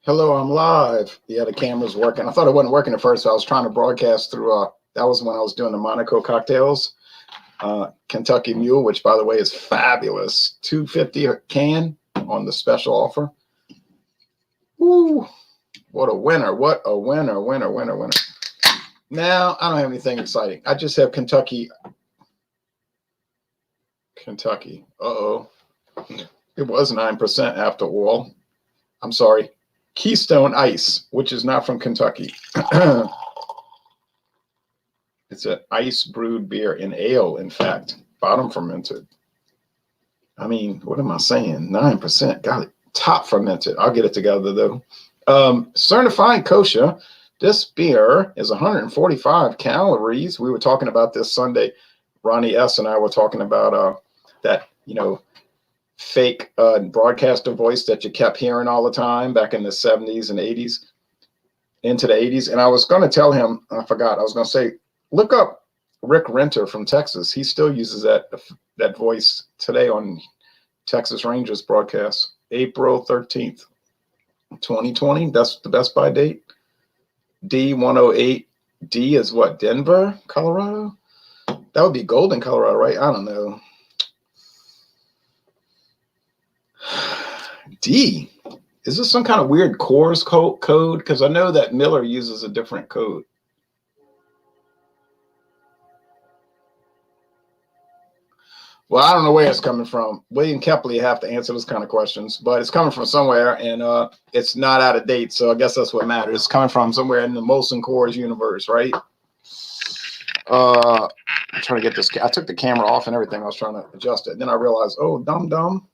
Hello, I'm live. Yeah, the camera's working. I thought it wasn't working at first, so I was trying to broadcast through, that was when I was doing the Monaco cocktails. Kentucky Mule, which by the way is fabulous. $2.50 a can on the special offer. Woo, what a winner. What a winner, winner. Now, I don't have anything exciting. I just have Kentucky. Uh-oh. It was 9% after all. I'm sorry. Keystone Ice, which is not from Kentucky. It's an ice brewed beer in ale, in fact, bottom fermented. I mean, what am I saying? 9%. Got it. Top fermented. I'll get it together though. Certified kosher. This beer is 145 calories. We were talking about this Sunday. Ronnie S. and I were talking about that, fake broadcaster voice that you kept hearing all the time back in the 70s and 80s, into the 80s. And I was going to tell him, I forgot, I was going to say, look up Rick Renter from Texas. He still uses that voice today on Texas Rangers broadcast. April 13th, 2020. That's the Best Buy date. D108. D is what? Denver, Colorado? That would be Golden, Colorado, right? I don't know. D. Is this some kind of weird Coors code? Because I know that Miller uses a different code. Well, I don't know where it's coming from. William Kepley have to answer those kind of questions, but it's coming from somewhere, and it's not out of date, so I guess that's what matters. It's coming from somewhere in the Molson Coors universe, right? I'm trying to get this. I took the camera off and everything. I was trying to adjust it. Then I realized, oh, dumb.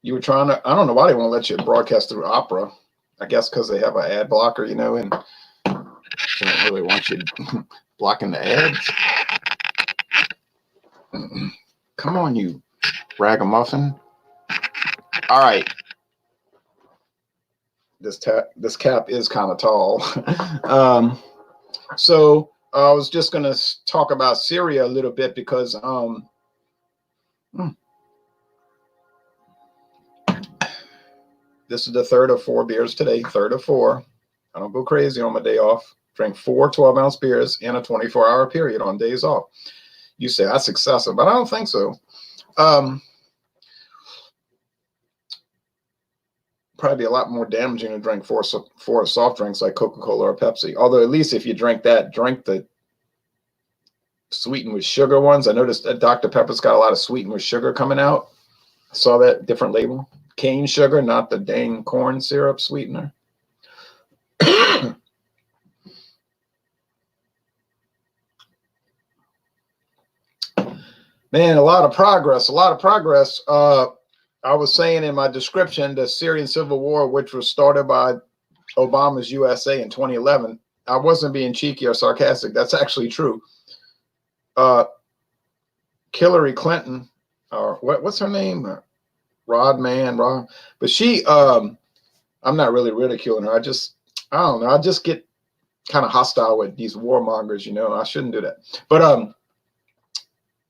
You were trying to, I don't know why they won't let you broadcast through Opera. I guess because they have an ad blocker, and they don't really want you blocking the ads. Come on, you ragamuffin. All right. This cap is kind of tall. So I was just going to talk about Syria a little bit because this is the third of 4 beers today. Third of 4. I don't go crazy on my day off. Drink 4 12-ounce beers in a 24-hour period on days off. You say that's excessive, but I don't think so. Probably a lot more damaging to drink 4 soft drinks like Coca-Cola or Pepsi. Although at least if you drink that, drink the sweetened with sugar ones. I noticed that Dr. Pepper's got a lot of sweetened with sugar coming out. I saw that different label. Cane sugar, not the dang corn syrup sweetener. Man, a lot of progress. I was saying in my description, the Syrian Civil War, which was started by Obama's USA in 2011. I wasn't being cheeky or sarcastic. That's actually true. Hillary Clinton, or what's her name? Rod. But she, I'm not really ridiculing her. I don't know. I just get kind of hostile with these warmongers, I shouldn't do that. But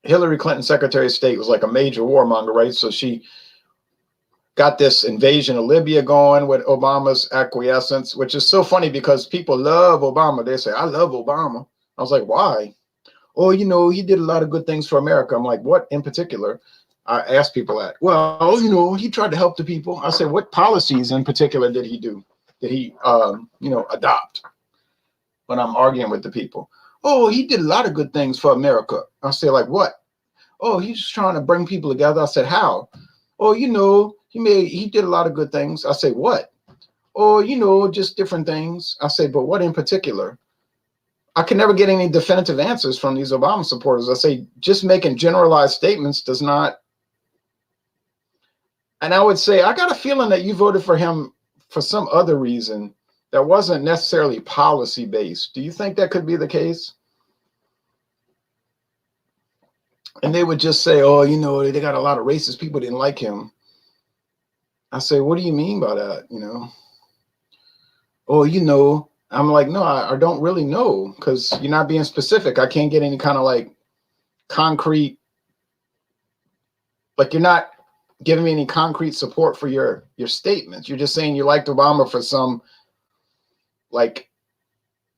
Hillary Clinton, Secretary of State, was like a major warmonger, right? So she got this invasion of Libya going with Obama's acquiescence, which is so funny because people love Obama. They say, I love Obama. I was like, why? Oh, he did a lot of good things for America. I'm like, what in particular? I asked people that. Well, he tried to help the people. I said, what policies in particular did he do? Did he, adopt? When I'm arguing with the people. Oh, he did a lot of good things for America. I say, like what? Oh, he's just trying to bring people together. I said, how? Oh, he did a lot of good things. I say, what? Oh, just different things. I say, but what in particular? I can never get any definitive answers from these Obama supporters. I say, just making generalized statements does not. And I would say, I got a feeling that you voted for him for some other reason that wasn't necessarily policy based. Do you think that could be the case? And they would just say, oh, they got a lot of racist people didn't like him. I say, what do you mean by that? Oh, I'm like, no, I don't really know because you're not being specific. I can't get any kind of like concrete, like you're not giving me any concrete support for your statements. You're just saying you liked Obama for some like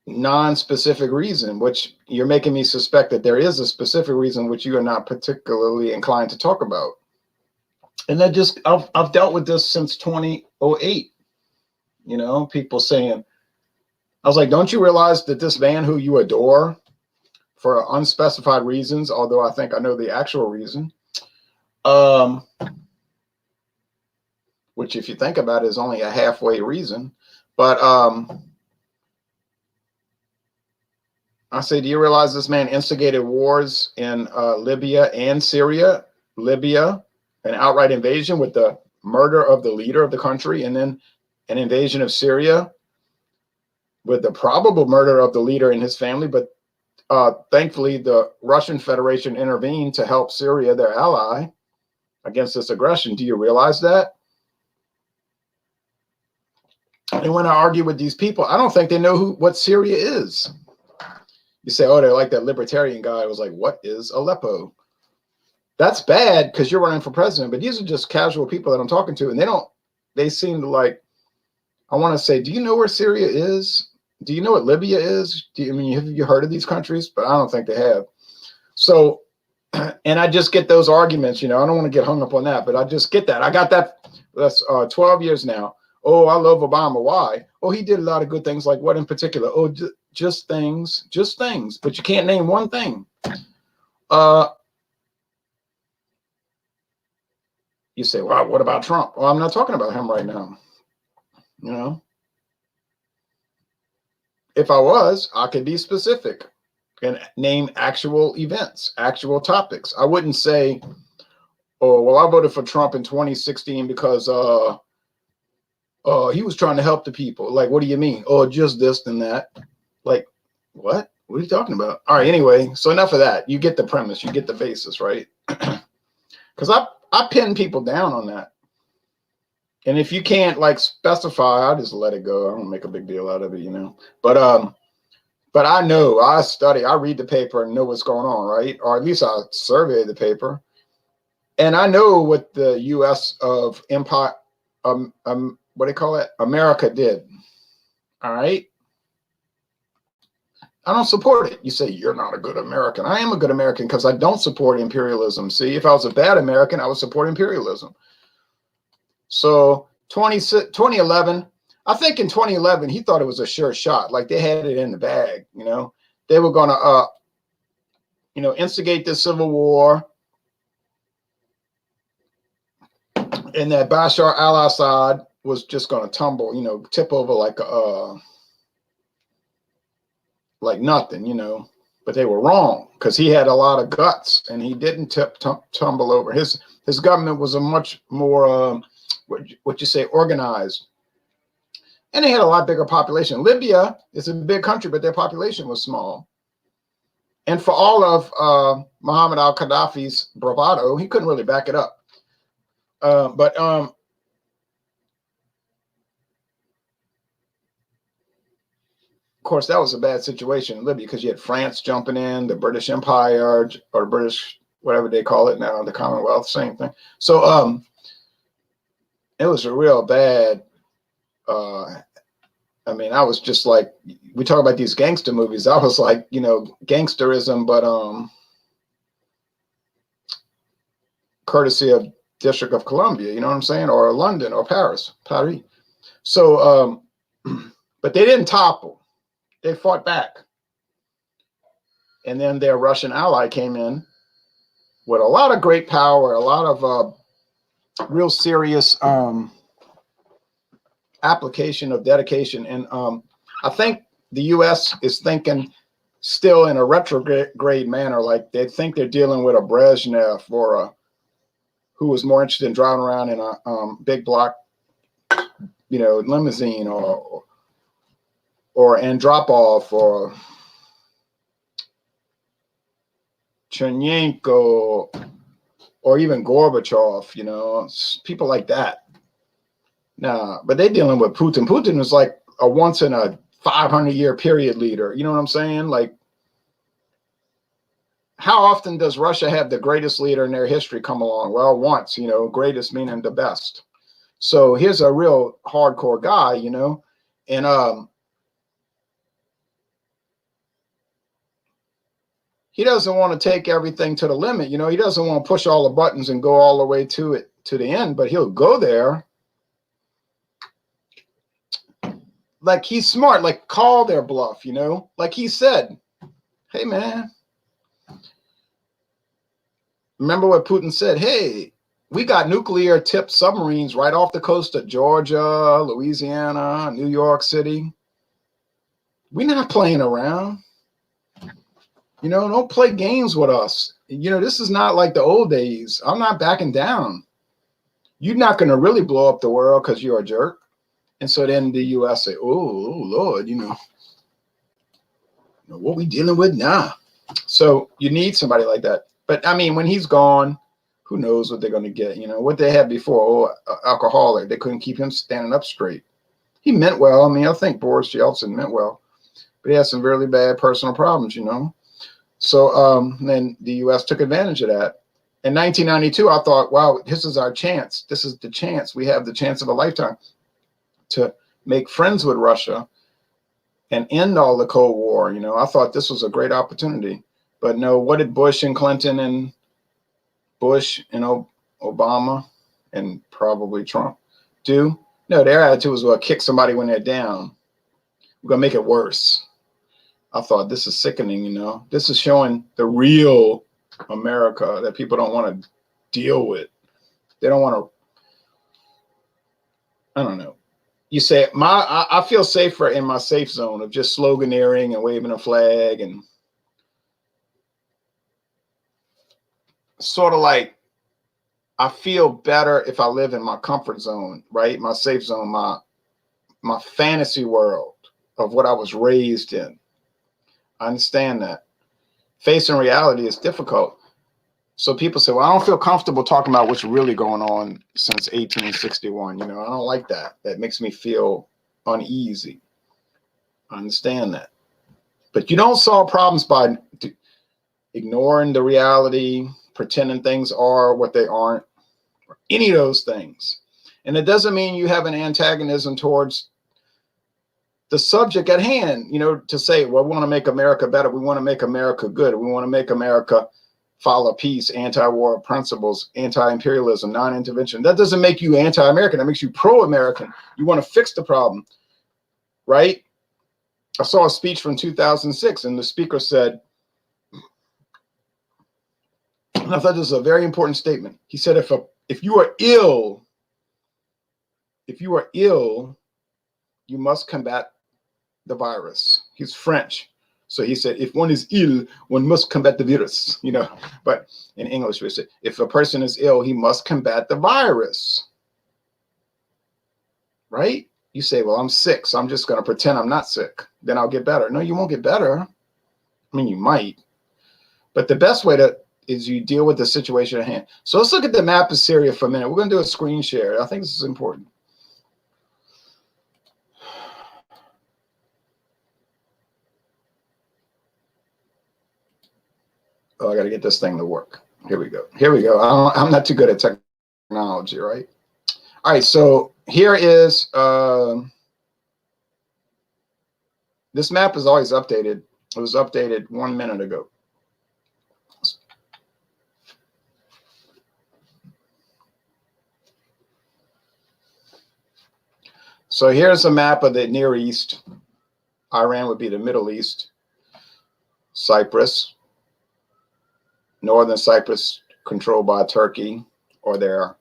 non-specific reason, which you're making me suspect that there is a specific reason which you are not particularly inclined to talk about. And that just, I've dealt with this since 2008. You know, people saying, I was like, don't you realize that this man who you adore for unspecified reasons, although I think I know the actual reason, which if you think about it is only a halfway reason, but I say, do you realize this man instigated wars in Libya and Syria? Libya, an outright invasion with the murder of the leader of the country, and then an invasion of Syria with the probable murder of the leader and his family. But thankfully, the Russian Federation intervened to help Syria, their ally, against this aggression. Do you realize that? And when I argue with these people, I don't think they know what Syria is. You say, oh, they're like that libertarian guy. I was like, what is Aleppo? That's bad because you're running for president. But these are just casual people that I'm talking to. And they seem to like, I want to say, do you know where Syria is? Do you know what Libya is? Have you heard of these countries? But I don't think they have. So, and I just get those arguments, I don't want to get hung up on that, but I just get that. I got that. That's 12 years now. Oh, I love Obama. Why? Oh, he did a lot of good things. Like what in particular? Oh, just things, but you can't name one thing. You say, well, what about Trump? Well, I'm not talking about him right now. If I was, I could be specific and name actual events, actual topics. I wouldn't say, oh, well, I voted for Trump in 2016 because he was trying to help the people. Like, what do you mean? Oh, just this and that. Like, what? What are you talking about? All right, anyway, so enough of that. You get the premise. You get the basis, right? Because I pin people down on that. And if you can't like specify, I'll just let it go. I don't make a big deal out of it, But I know, I study, I read the paper and know what's going on, right? Or at least I survey the paper. And I know what the U.S. of empire, what do they call it? America did. All right. I don't support it. You say you're not a good American. I am a good American because I don't support imperialism. See, if I was a bad American, I would support imperialism. So 2011, I think in 2011, he thought it was a sure shot. Like they had it in the bag, They were going to, instigate the civil war. And that Bashar al-Assad was just going to tumble, tip over like nothing, But they were wrong because he had a lot of guts and he didn't tumble over. His government was a much more, what you say, organized. And they had a lot bigger population. Libya is a big country, but their population was small. And for all of Muhammad al-Qaddafi's bravado, he couldn't really back it up. But of course, that was a bad situation in Libya because you had France jumping in, the British Empire, or British, whatever they call it now, the Commonwealth, same thing. So it was a real bad, I was just like, we talk about these gangster movies. I was like, gangsterism, but courtesy of District of Columbia, you know what I'm saying? Or London or Paris. So, but they didn't topple. They fought back. And then their Russian ally came in with a lot of great power, a lot of real serious application of dedication. And I think the U.S. is thinking still in a retrograde manner, like they think they're dealing with a Brezhnev or who was more interested in driving around in a big block, limousine or Andropov or Chernenko or even Gorbachev, people like that. Nah, but they're dealing with Putin. Putin was like a once in a 500-year period leader. You know what I'm saying? Like, how often does Russia have the greatest leader in their history come along? Well, once, you know, greatest meaning the best. So here's a real hardcore guy, you know, and he doesn't want to take everything to the limit. You know, he doesn't want to push all the buttons and go all the way to it, to the end, but he'll go there. Like he's smart, like call their bluff, you know, like he said, hey man, remember what Putin said? Hey, we got nuclear tipped submarines right off the coast of Georgia, Louisiana, New York City. We're not playing around. You know, don't play games with us. You know, this is not like the old days. I'm not backing down. You're not going to really blow up the world because you're a jerk. And so then the U.S. say, oh Lord, you know what we dealing with now. So you need somebody like that. But I mean, when he's gone, who knows what they're going to get? You know, what they had before, alcoholic, they couldn't keep him standing up straight. He meant well. I mean, I think Boris Yeltsin meant well, but he had some really bad personal problems, you know. So then the U.S. took advantage of that. In 1992, I thought, wow, this is our chance. This is the chance. We have the chance of a lifetime to make friends with Russia and end all the Cold War. You know, I thought this was a great opportunity. But no, what did Bush and Clinton and Bush and Obama and probably Trump do? No, their attitude was, well, kick somebody when they're down. We're going to make it worse. I thought, this is sickening, you know. This is showing the real America that people don't want to deal with. They don't want to, I don't know. You say, I feel safer in my safe zone of just sloganeering and waving a flag and sort of like, I feel better if I live in my comfort zone, right? My safe zone, my fantasy world of what I was raised in. I understand that. Facing reality is difficult. So people say, well, I don't feel comfortable talking about what's really going on since 1861. You know, I don't like that. That makes me feel uneasy. I understand that. But you don't solve problems by ignoring the reality, pretending things are what they aren't, or any of those things. And it doesn't mean you have an antagonism towards the subject at hand, you know, to say, well, we want to make America better. We want to make America good. We want to make America follow peace, anti-war principles, anti-imperialism, non-intervention. That doesn't make you anti-American. That makes you pro-American. You want to fix the problem, right? I saw a speech from 2006, and the speaker said, and I thought this was a very important statement. He said, if you are ill, you must combat the virus. He's French. So he said, if one is ill, one must combat the virus, you know. But in English, we say, if a person is ill, he must combat the virus. Right? You say, well, I'm sick, so I'm just going to pretend I'm not sick. Then I'll get better. No, you won't get better. I mean, you might. But the best way is you deal with the situation at hand. So let's look at the map of Syria for a minute. We're going to do a screen share. I think this is important. Oh, I got to get this thing to work. Here we go. Here we go. I'm not too good at technology, right? All right, so here is, this map is always updated. It was updated 1 minute ago. So here's a map of the Near East. Iran would be the Middle East. Cyprus. Northern Cyprus controlled by Turkey or their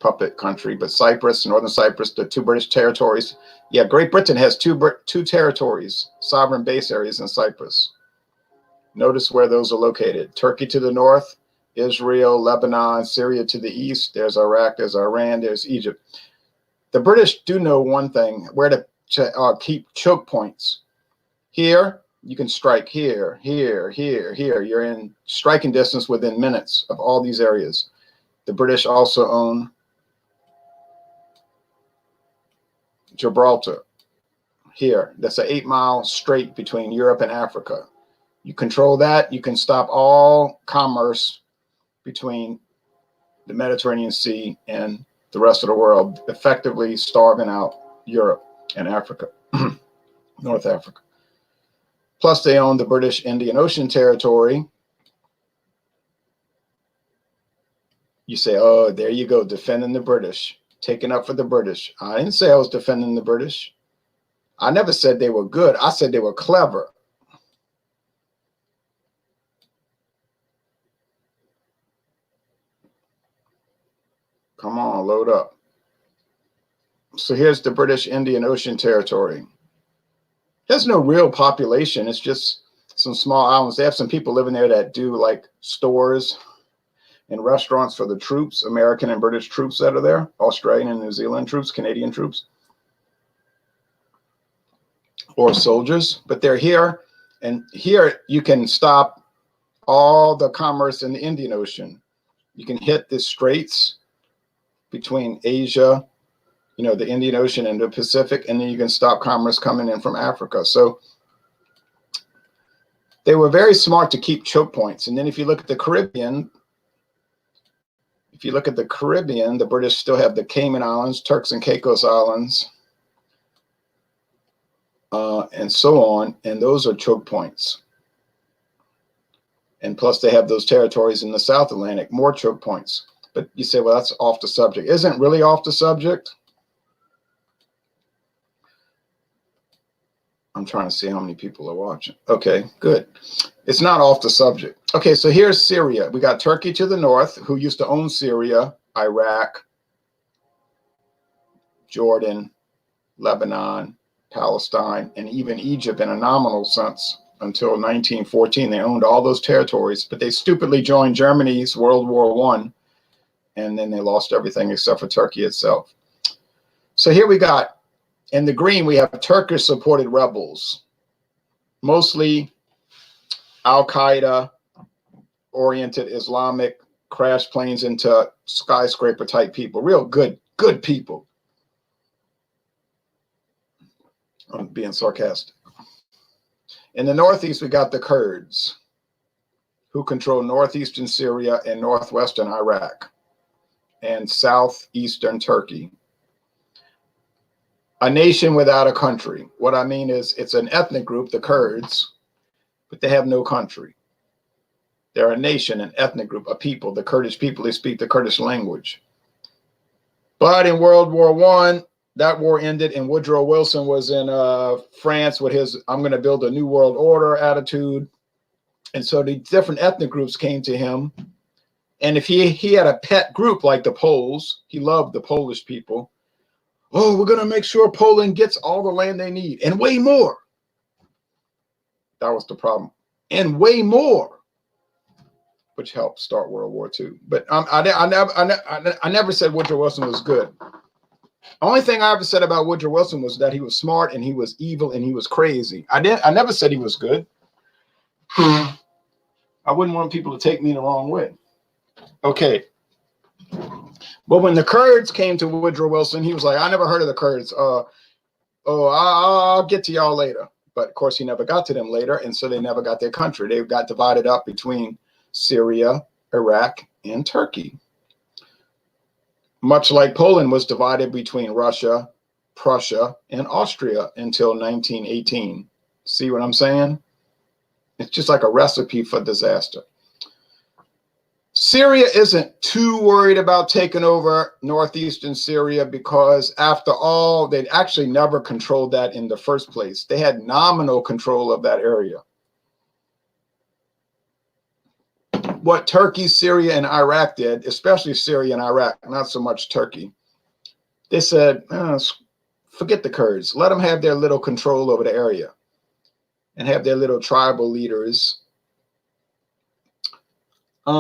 puppet country, but Cyprus, Northern Cyprus, the two British territories. Yeah, Great Britain has two territories, sovereign base areas in Cyprus. Notice where those are located. Turkey to the north, Israel, Lebanon, Syria to the east. There's Iraq, there's Iran, there's Egypt. The British do know one thing, where to keep choke points. Here, you can strike here, here, here, here. You're in striking distance within minutes of all these areas. The British also own Gibraltar. Here, that's an 8-mile strait between Europe and Africa. You control that, you can stop all commerce between the Mediterranean Sea and the rest of the world, effectively starving out Europe and Africa, North Africa. Plus, they own the British Indian Ocean territory. You say, oh, there you go, defending the British, taking up for the British. I didn't say I was defending the British. I never said they were good. I said they were clever. Come on, load up. So here's the British Indian Ocean territory. There's no real population. It's just some small islands. They have some people living there that do like stores and restaurants for the troops, American and British troops that are there, Australian and New Zealand troops, Canadian troops, or soldiers. But they're here, and here you can stop all the commerce in the Indian Ocean. You can hit the straits between Asia, you know, the Indian Ocean and the Pacific, and then you can stop commerce coming in from Africa. So they were very smart to keep choke points. And then if you look at the Caribbean, the British still have the Cayman Islands, Turks and Caicos Islands, and so on. And those are choke points. And plus they have those territories in the South Atlantic, more choke points. But you say, well, that's off the subject. Isn't really off the subject. I'm trying to see how many people are watching. Okay, good. It's not off the subject. Okay, so here's Syria. We got Turkey to the north, who used to own Syria, Iraq, Jordan, Lebanon, Palestine, and even Egypt in a nominal sense. Until 1914, they owned all those territories, but they stupidly joined Germany's World War I, and then they lost everything except for Turkey itself. So here we got, in the green, we have Turkish-supported rebels, mostly Al-Qaeda-oriented Islamic, crash planes into skyscraper-type people, real good people. I'm being sarcastic. In the northeast, we got the Kurds, who control northeastern Syria and northwestern Iraq and southeastern Turkey. A nation without a country. What I mean is it's an ethnic group, the Kurds, but they have no country. They're a nation, an ethnic group, a people, the Kurdish people. They speak the Kurdish language. But in World War I, that war ended, and Woodrow Wilson was in France with his "I'm going to build a new world order" attitude. And so the different ethnic groups came to him. And if he had a pet group like the Poles, he loved the Polish people. Oh, we're going to make sure Poland gets all the land they need and way more. That was the problem. And way more, which helped start World War II. But I never said Woodrow Wilson was good. The only thing I ever said about Woodrow Wilson was that he was smart and he was evil and he was crazy. I never said he was good. I wouldn't want people to take me the wrong way. Okay. But when the Kurds came to Woodrow Wilson, he was like, I never heard of the Kurds. I'll get to y'all later. But of course, he never got to them later. And so they never got their country. They got divided up between Syria, Iraq, and Turkey. Much like Poland was divided between Russia, Prussia, and Austria until 1918. See what I'm saying? It's just like a recipe for disaster. Syria isn't too worried about taking over northeastern Syria because, after all, they'd actually never controlled that in the first place. They had nominal control of that area. What Turkey, Syria, and Iraq did, especially Syria and Iraq, not so much Turkey, they said, forget the Kurds. Let them have their little control over the area and have their little tribal leaders. As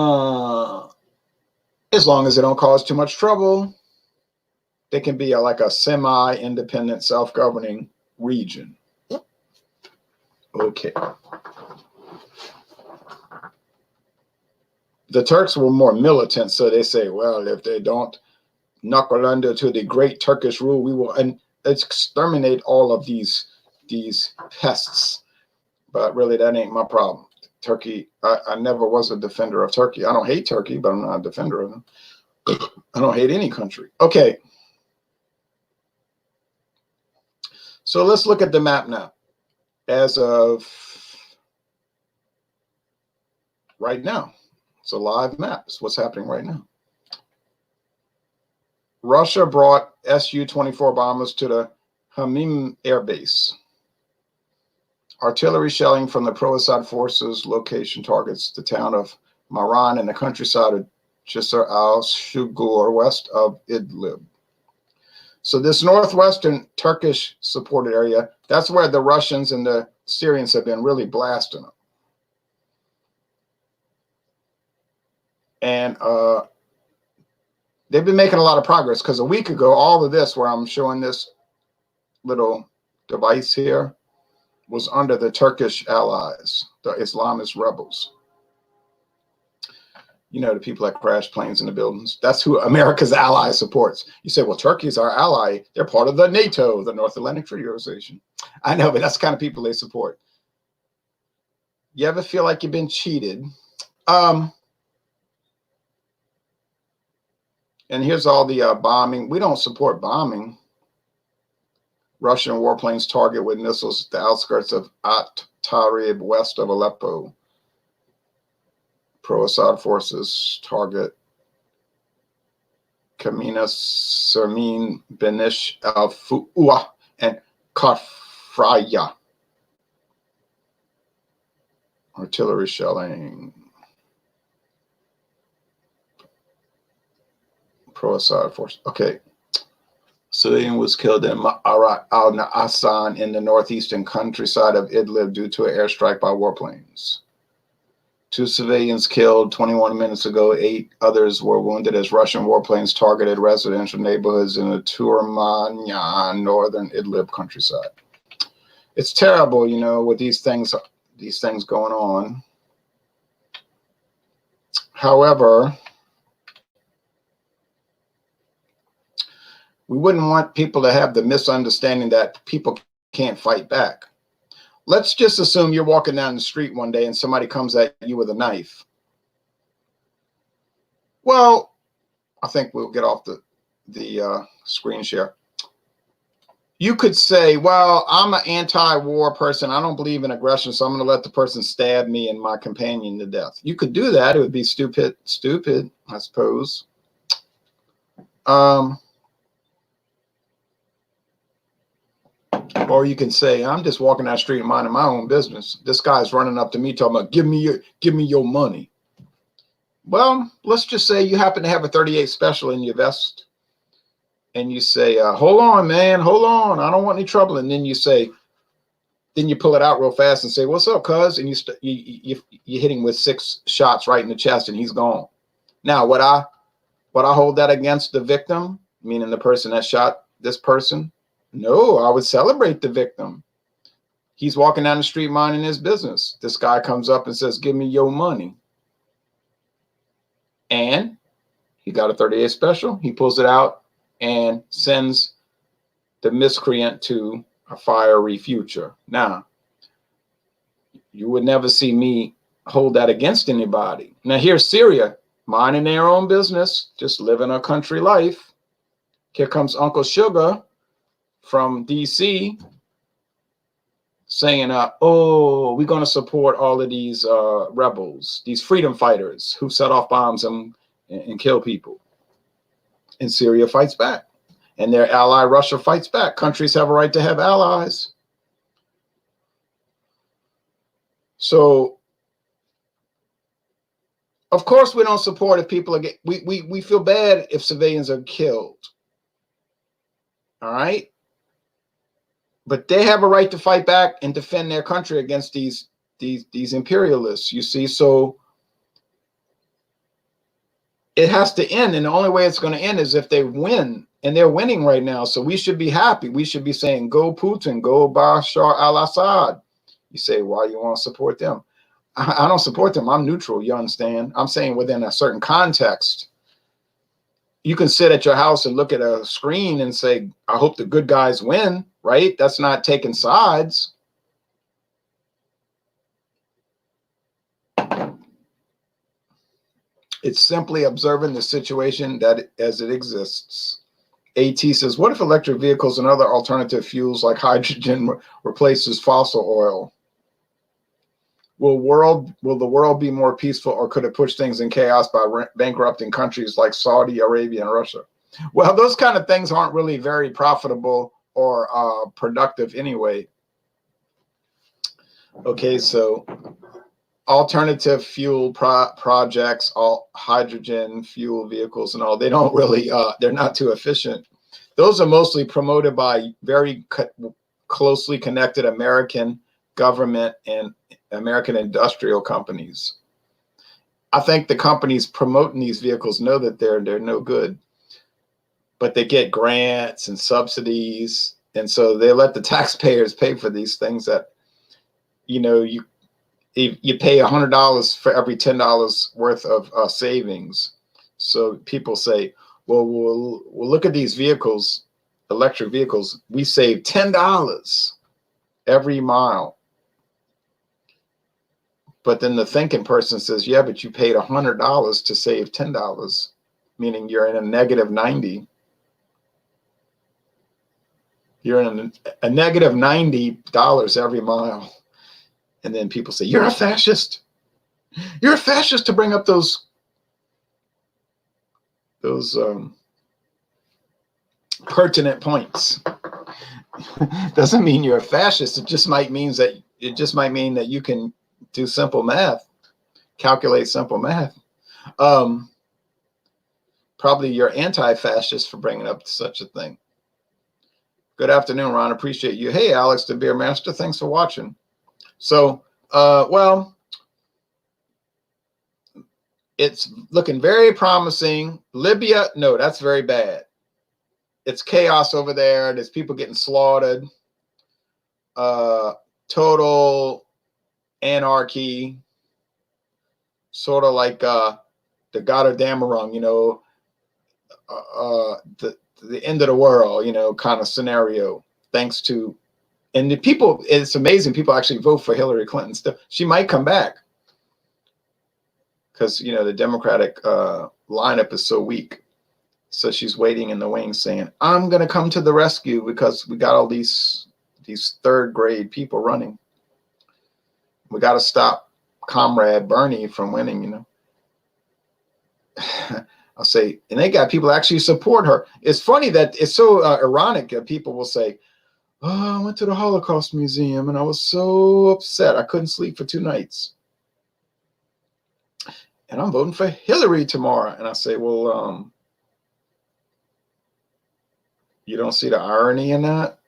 long as they don't cause too much trouble, they can be like a semi-independent, self-governing region. Okay. The Turks were more militant, so they say, well, if they don't knuckle under to the great Turkish rule, we will exterminate all of these pests. But really, that ain't my problem. Turkey. I never was a defender of Turkey. I don't hate Turkey, but I'm not a defender of them. I don't hate any country. Okay. So let's look at the map now. As of right now, it's a live map. It's what's happening right now. Russia brought Su-24 bombers to the Hamim Air Base. Artillery shelling from the pro-Assad forces location targets the town of Maran in the countryside of Jisr al-Shugur, west of Idlib. So this northwestern Turkish supported area, that's where the Russians and the Syrians have been really blasting them. And they've been making a lot of progress, because a week ago, all of this, where I'm showing this little device here, was under the Turkish allies, the Islamist rebels. You know, the people that crash planes in the buildings. That's who America's ally supports. You say, well, Turkey's our ally. They're part of the NATO, the North Atlantic Treaty Organization. I know, but that's the kind of people they support. You ever feel like you've been cheated? And here's all the bombing. We don't support bombing. Russian warplanes target with missiles the outskirts of At-Tarib, west of Aleppo. Pro-Assad forces target Kamina, Sermin, Benish, Al-Fu'ua, and Kafraya. Artillery shelling. Pro-Assad force. Okay. Civilian was killed in Ma'arat al-Na'asan in the northeastern countryside of Idlib due to an airstrike by warplanes. 2 civilians killed 21 minutes ago. 8 others were wounded as Russian warplanes targeted residential neighborhoods in the Turmanya, northern Idlib countryside. It's terrible, you know, with these things going on. However, we wouldn't want people to have the misunderstanding that people can't fight back. Let's just assume you're walking down the street one day and somebody comes at you with a knife. Well, I think we'll get off the screen share. You could say, well, I'm an anti-war person. I don't believe in aggression, so I'm going to let the person stab me and my companion to death. You could do that. It would be stupid, I suppose. Or you can say, I'm just walking down the street minding my own business. This guy's running up to me talking about, give me your money. Well, let's just say you happen to have a 38 special in your vest. And you say, hold on, man, hold on. I don't want any trouble. And then you say, then you pull it out real fast and say, what's up, cuz? And you hit him with 6 shots right in the chest and he's gone. Now, would I hold that against the victim, meaning the person that shot this person? No, I would celebrate the victim. He's walking down the street minding his business. This guy comes up and says, give me your money. And he got a 38 special. He pulls it out and sends the miscreant to a fiery future. Now, you would never see me hold that against anybody. Now, here's Syria, minding their own business, just living a country life. Here comes Uncle Sugar from DC saying, oh, we're going to support all of these rebels, these freedom fighters who set off bombs and kill people. And Syria fights back. And their ally Russia fights back. Countries have a right to have allies. So, of course, we don't support if people are we feel bad if civilians are killed. All right? But they have a right to fight back and defend their country against these imperialists, you see. So it has to end, and the only way it's going to end is if they win, and they're winning right now. So we should be happy. We should be saying, go Putin, go Bashar al-Assad. You say, why you want to support them? I don't support them. I'm neutral, you understand? I'm saying within a certain context. You can sit at your house and look at a screen and say, I hope the good guys win, right? That's not taking sides. It's simply observing the situation that as it exists. AT says, what if electric vehicles and other alternative fuels like hydrogen replaces fossil oil? Will the world be more peaceful, or could it push things in chaos by bankrupting countries like Saudi Arabia and Russia? Well, those kind of things aren't really very profitable or productive anyway. Okay, so alternative fuel projects, all hydrogen fuel vehicles and all, they don't really, they're not too efficient. Those are mostly promoted by very closely connected American government and American industrial companies. I think the companies promoting these vehicles know that they're no good, but they get grants and subsidies, and so they let the taxpayers pay for these things that, you know, you pay $100 for every $10 worth of savings. So people say, well, we'll look at these vehicles, electric vehicles, we save $10 every mile. But then the thinking person says, yeah, but you paid $100 to save $10, meaning you're in a negative 90. You're in a negative $90 every mile. And then people say, you're a fascist. You're a fascist to bring up those pertinent points. Doesn't mean you're a fascist. It just might mean that you can do simple math, calculate simple math. Probably you're anti-fascist for bringing up such a thing. Good afternoon, Ron. Appreciate you. Hey, Alex, the Beer Master. Thanks for watching. So, well, it's looking very promising. Libya, no, that's very bad. It's chaos over there. There's people getting slaughtered. Total anarchy. Sort of like the Gotterdammerung, you know, the end of the world, you know, kind of scenario. Thanks to, and the people, it's amazing. People actually vote for Hillary Clinton still. She might come back because, you know, the Democratic lineup is so weak. So she's waiting in the wings saying, I'm going to come to the rescue because we got all these third grade people running. We got to stop Comrade Bernie from winning, you know. I'll say, and they got people actually support her. It's funny that it's so ironic that people will say, oh, I went to the Holocaust Museum and I was so upset. I couldn't sleep for 2 nights. And I'm voting for Hillary tomorrow. And I say, well, you don't see the irony in that?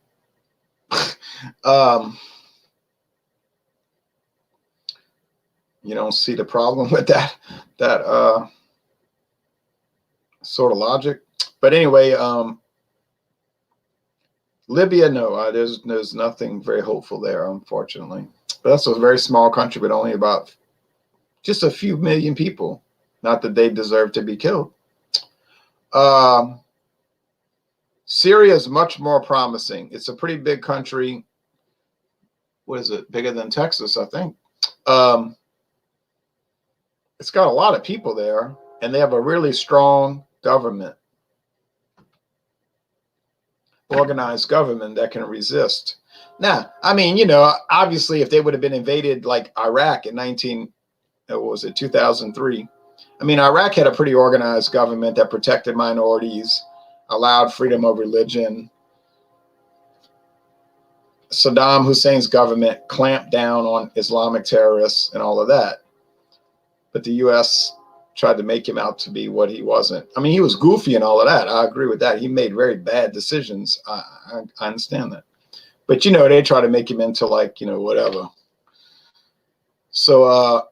You don't see the problem with that sort of logic. But anyway, Libya, no, there's nothing very hopeful there, unfortunately. But that's a very small country, but only about just a few million people. Not that they deserve to be killed. Syria is much more promising. It's a pretty big country. What is it? Bigger than Texas, I think. It's got a lot of people there, and they have a really strong government, organized government that can resist. Now, I mean, you know, obviously, if they would have been invaded like Iraq in 2003, I mean, Iraq had a pretty organized government that protected minorities, allowed freedom of religion. Saddam Hussein's government clamped down on Islamic terrorists and all of that. But the U.S. tried to make him out to be what he wasn't. I mean, he was goofy and all of that. I agree with that. He made very bad decisions. I understand that. But, you know, they try to make him into like, you know, whatever. So,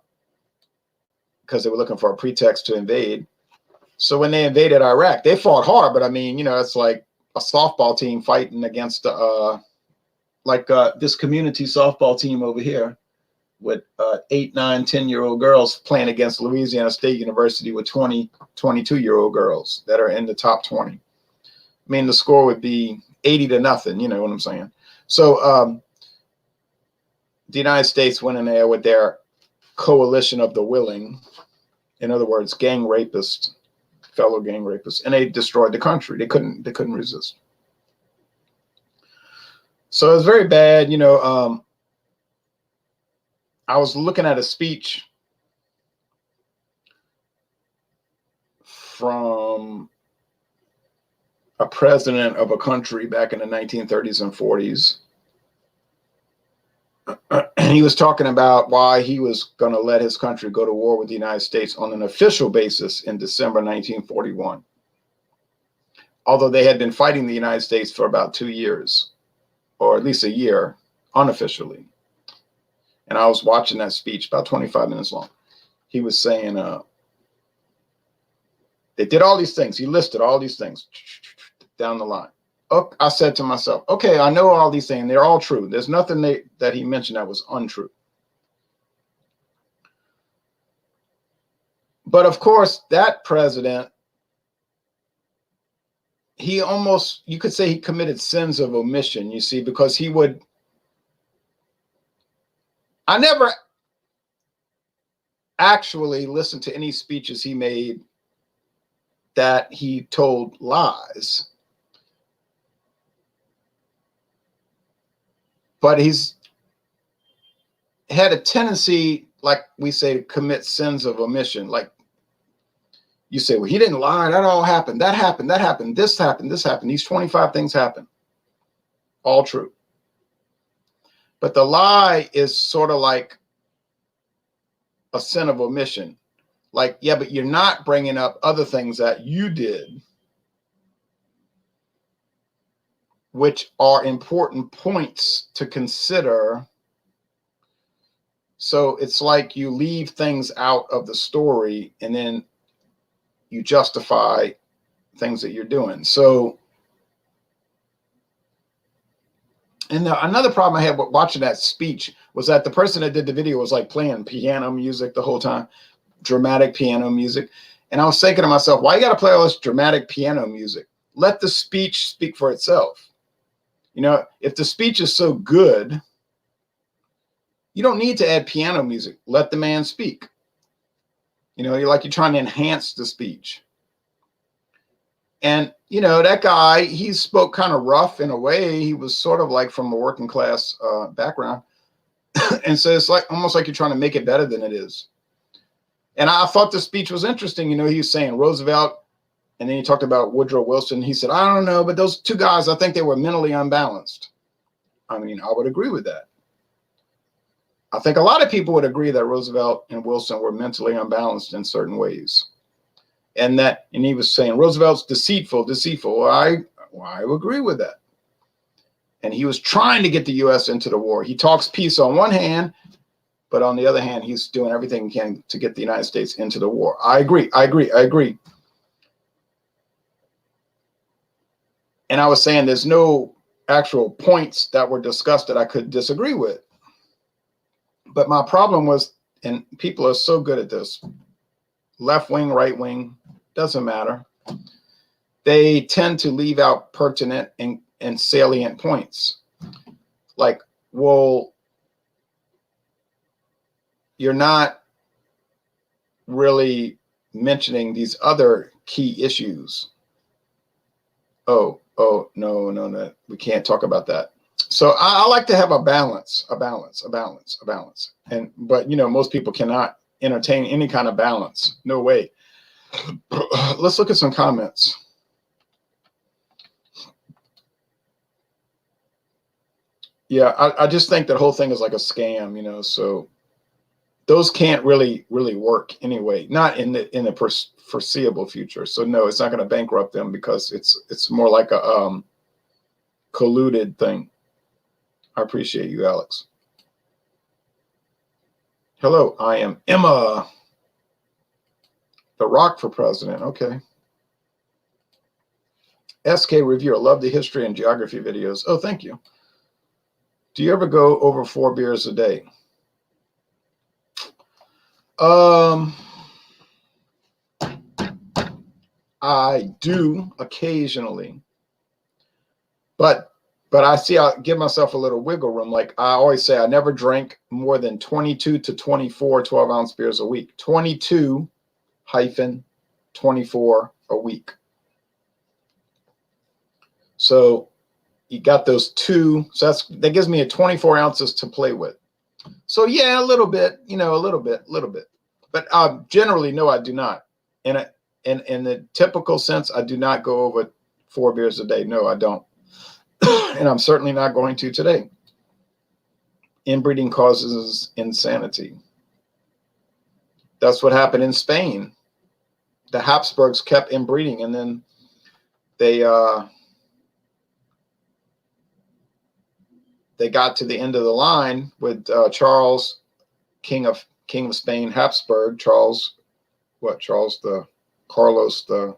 because they were looking for a pretext to invade. So when they invaded Iraq, they fought hard. But I mean, you know, it's like a softball team fighting against this community softball team over here with 8, 9, 10-year-old girls playing against Louisiana State University with 20, 22-year-old girls that are in the top 20. I mean, the score would be 80-0, you know what I'm saying? So the United States went in there with their coalition of the willing In other words, gang rapists, fellow gang rapists, and they destroyed the country. They couldn't resist. So it was very bad. You know, I was looking at a speech from a president of a country back in the 1930s and 40s. And he was talking about why he was going to let his country go to war with the United States on an official basis in December 1941. Although they had been fighting the United States for about 2 years, or at least a year, unofficially. And I was watching that speech, about 25 minutes long. He was saying, they did all these things. He listed all these things down the line. Oh, I said to myself, okay, I know all these things. They're all true. There's nothing that he mentioned that was untrue. But of course, that president, he almost, you could say he committed sins of omission, you see, because I never actually listened to any speeches he made that he told lies. But he's had a tendency, like we say, to commit sins of omission. Like you say, well, he didn't lie. That all happened. That happened. That happened. This happened. This happened. These 25 things happened. All true. But the lie is sort of like a sin of omission. Like, yeah, but you're not bringing up other things that you did, which are important points to consider. So it's like you leave things out of the story and then you justify things that you're doing. So, and another problem I had with watching that speech was that the person that did the video was like playing piano music the whole time, dramatic piano music. And I was thinking to myself, why you got to play all this dramatic piano music? Let the speech speak for itself. You know, if the speech is so good, you don't need to add piano music. Let the man speak. You know, you're trying to enhance the speech. And, you know, that guy, he spoke kind of rough in a way. He was sort of like from a working class background. And so it's like almost like you're trying to make it better than it is. And I thought the speech was interesting. You know, he was saying Roosevelt, and then he talked about Woodrow Wilson. He said, I don't know, but those two guys, I think they were mentally unbalanced. I mean, I would agree with that. I think a lot of people would agree that Roosevelt and Wilson were mentally unbalanced in certain ways. And he was saying Roosevelt's deceitful. Well, I agree with that. And he was trying to get the U.S. into the war. He talks peace on one hand, but on the other hand, he's doing everything he can to get the United States into the war. I agree. And I was saying there's no actual points that were discussed that I could disagree with. But my problem was, and people are so good at this, left wing, right wing, doesn't matter. They tend to leave out pertinent and salient points. Like, well, you're not really mentioning these other key issues. Oh, no, we can't talk about that. So I like to have a balance. But you know, most people cannot entertain any kind of balance. No way. Let's look at some comments. Yeah, I just think that whole thing is like a scam, you know, so those can't really work anyway, not in the foreseeable future. So no, it's not going to bankrupt them because it's more like a colluded thing. I appreciate you, Alex. Hello, I am Emma. The Rock for president. Okay. SK Reviewer. Love the history and geography videos. Oh, thank you. Do you ever go over 4 beers a day? I do occasionally, but I give myself a little wiggle room. Like I always say, I never drink more than 22 to 24 12-ounce beers a week. 22 24 a week. So you got those two. So that gives me a 24 ounces to play with. So yeah, a little bit, a little bit. But generally, no, I do not. In the typical sense, I do not go over 4 beers a day. No, I don't. And I'm certainly not going to today. Inbreeding causes insanity. That's what happened in Spain. The Habsburgs kept inbreeding, and then they got to the end of the line with Charles, King of Spain, Habsburg. Carlos the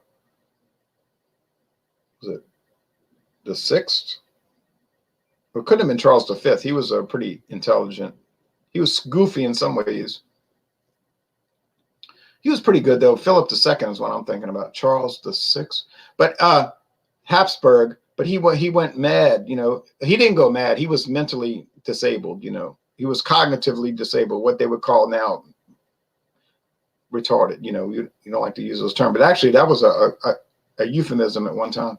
sixth? It couldn't have been Charles V. He was a pretty intelligent. He was goofy in some ways. He was pretty good though. Philip II is what I'm thinking about. Charles VI, but Habsburg. But he went mad. He didn't go mad. He was mentally disabled. He was cognitively disabled. What they would call now retarded. You don't like to use those terms, but actually that was a euphemism at one time.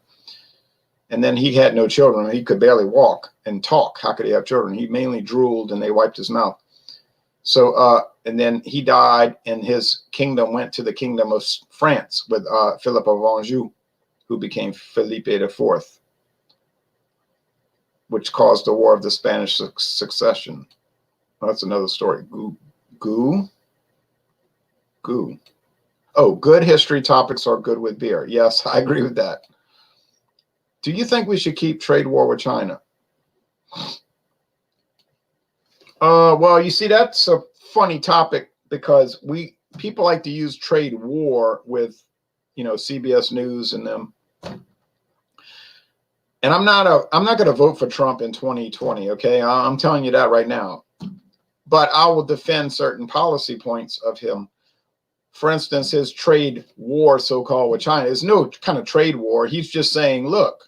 And then he had no children. He could barely walk and talk. How could he have children? He mainly drooled and they wiped his mouth. So, and then he died and his kingdom went to the kingdom of France with Philip of Anjou, who became Philippe IV, which caused the War of the Spanish Succession. Well, that's another story. Goo. Oh, good history topics are good with beer. Yes, I agree with that. Do you think we should keep trade war with China? Well, you see, that's a funny topic because people like to use trade war with, CBS News and them. And I'm not going to vote for Trump in 2020. Okay, I'm telling you that right now. But I will defend certain policy points of him. For instance, his trade war, so-called, with China is no kind of trade war. He's just saying, look,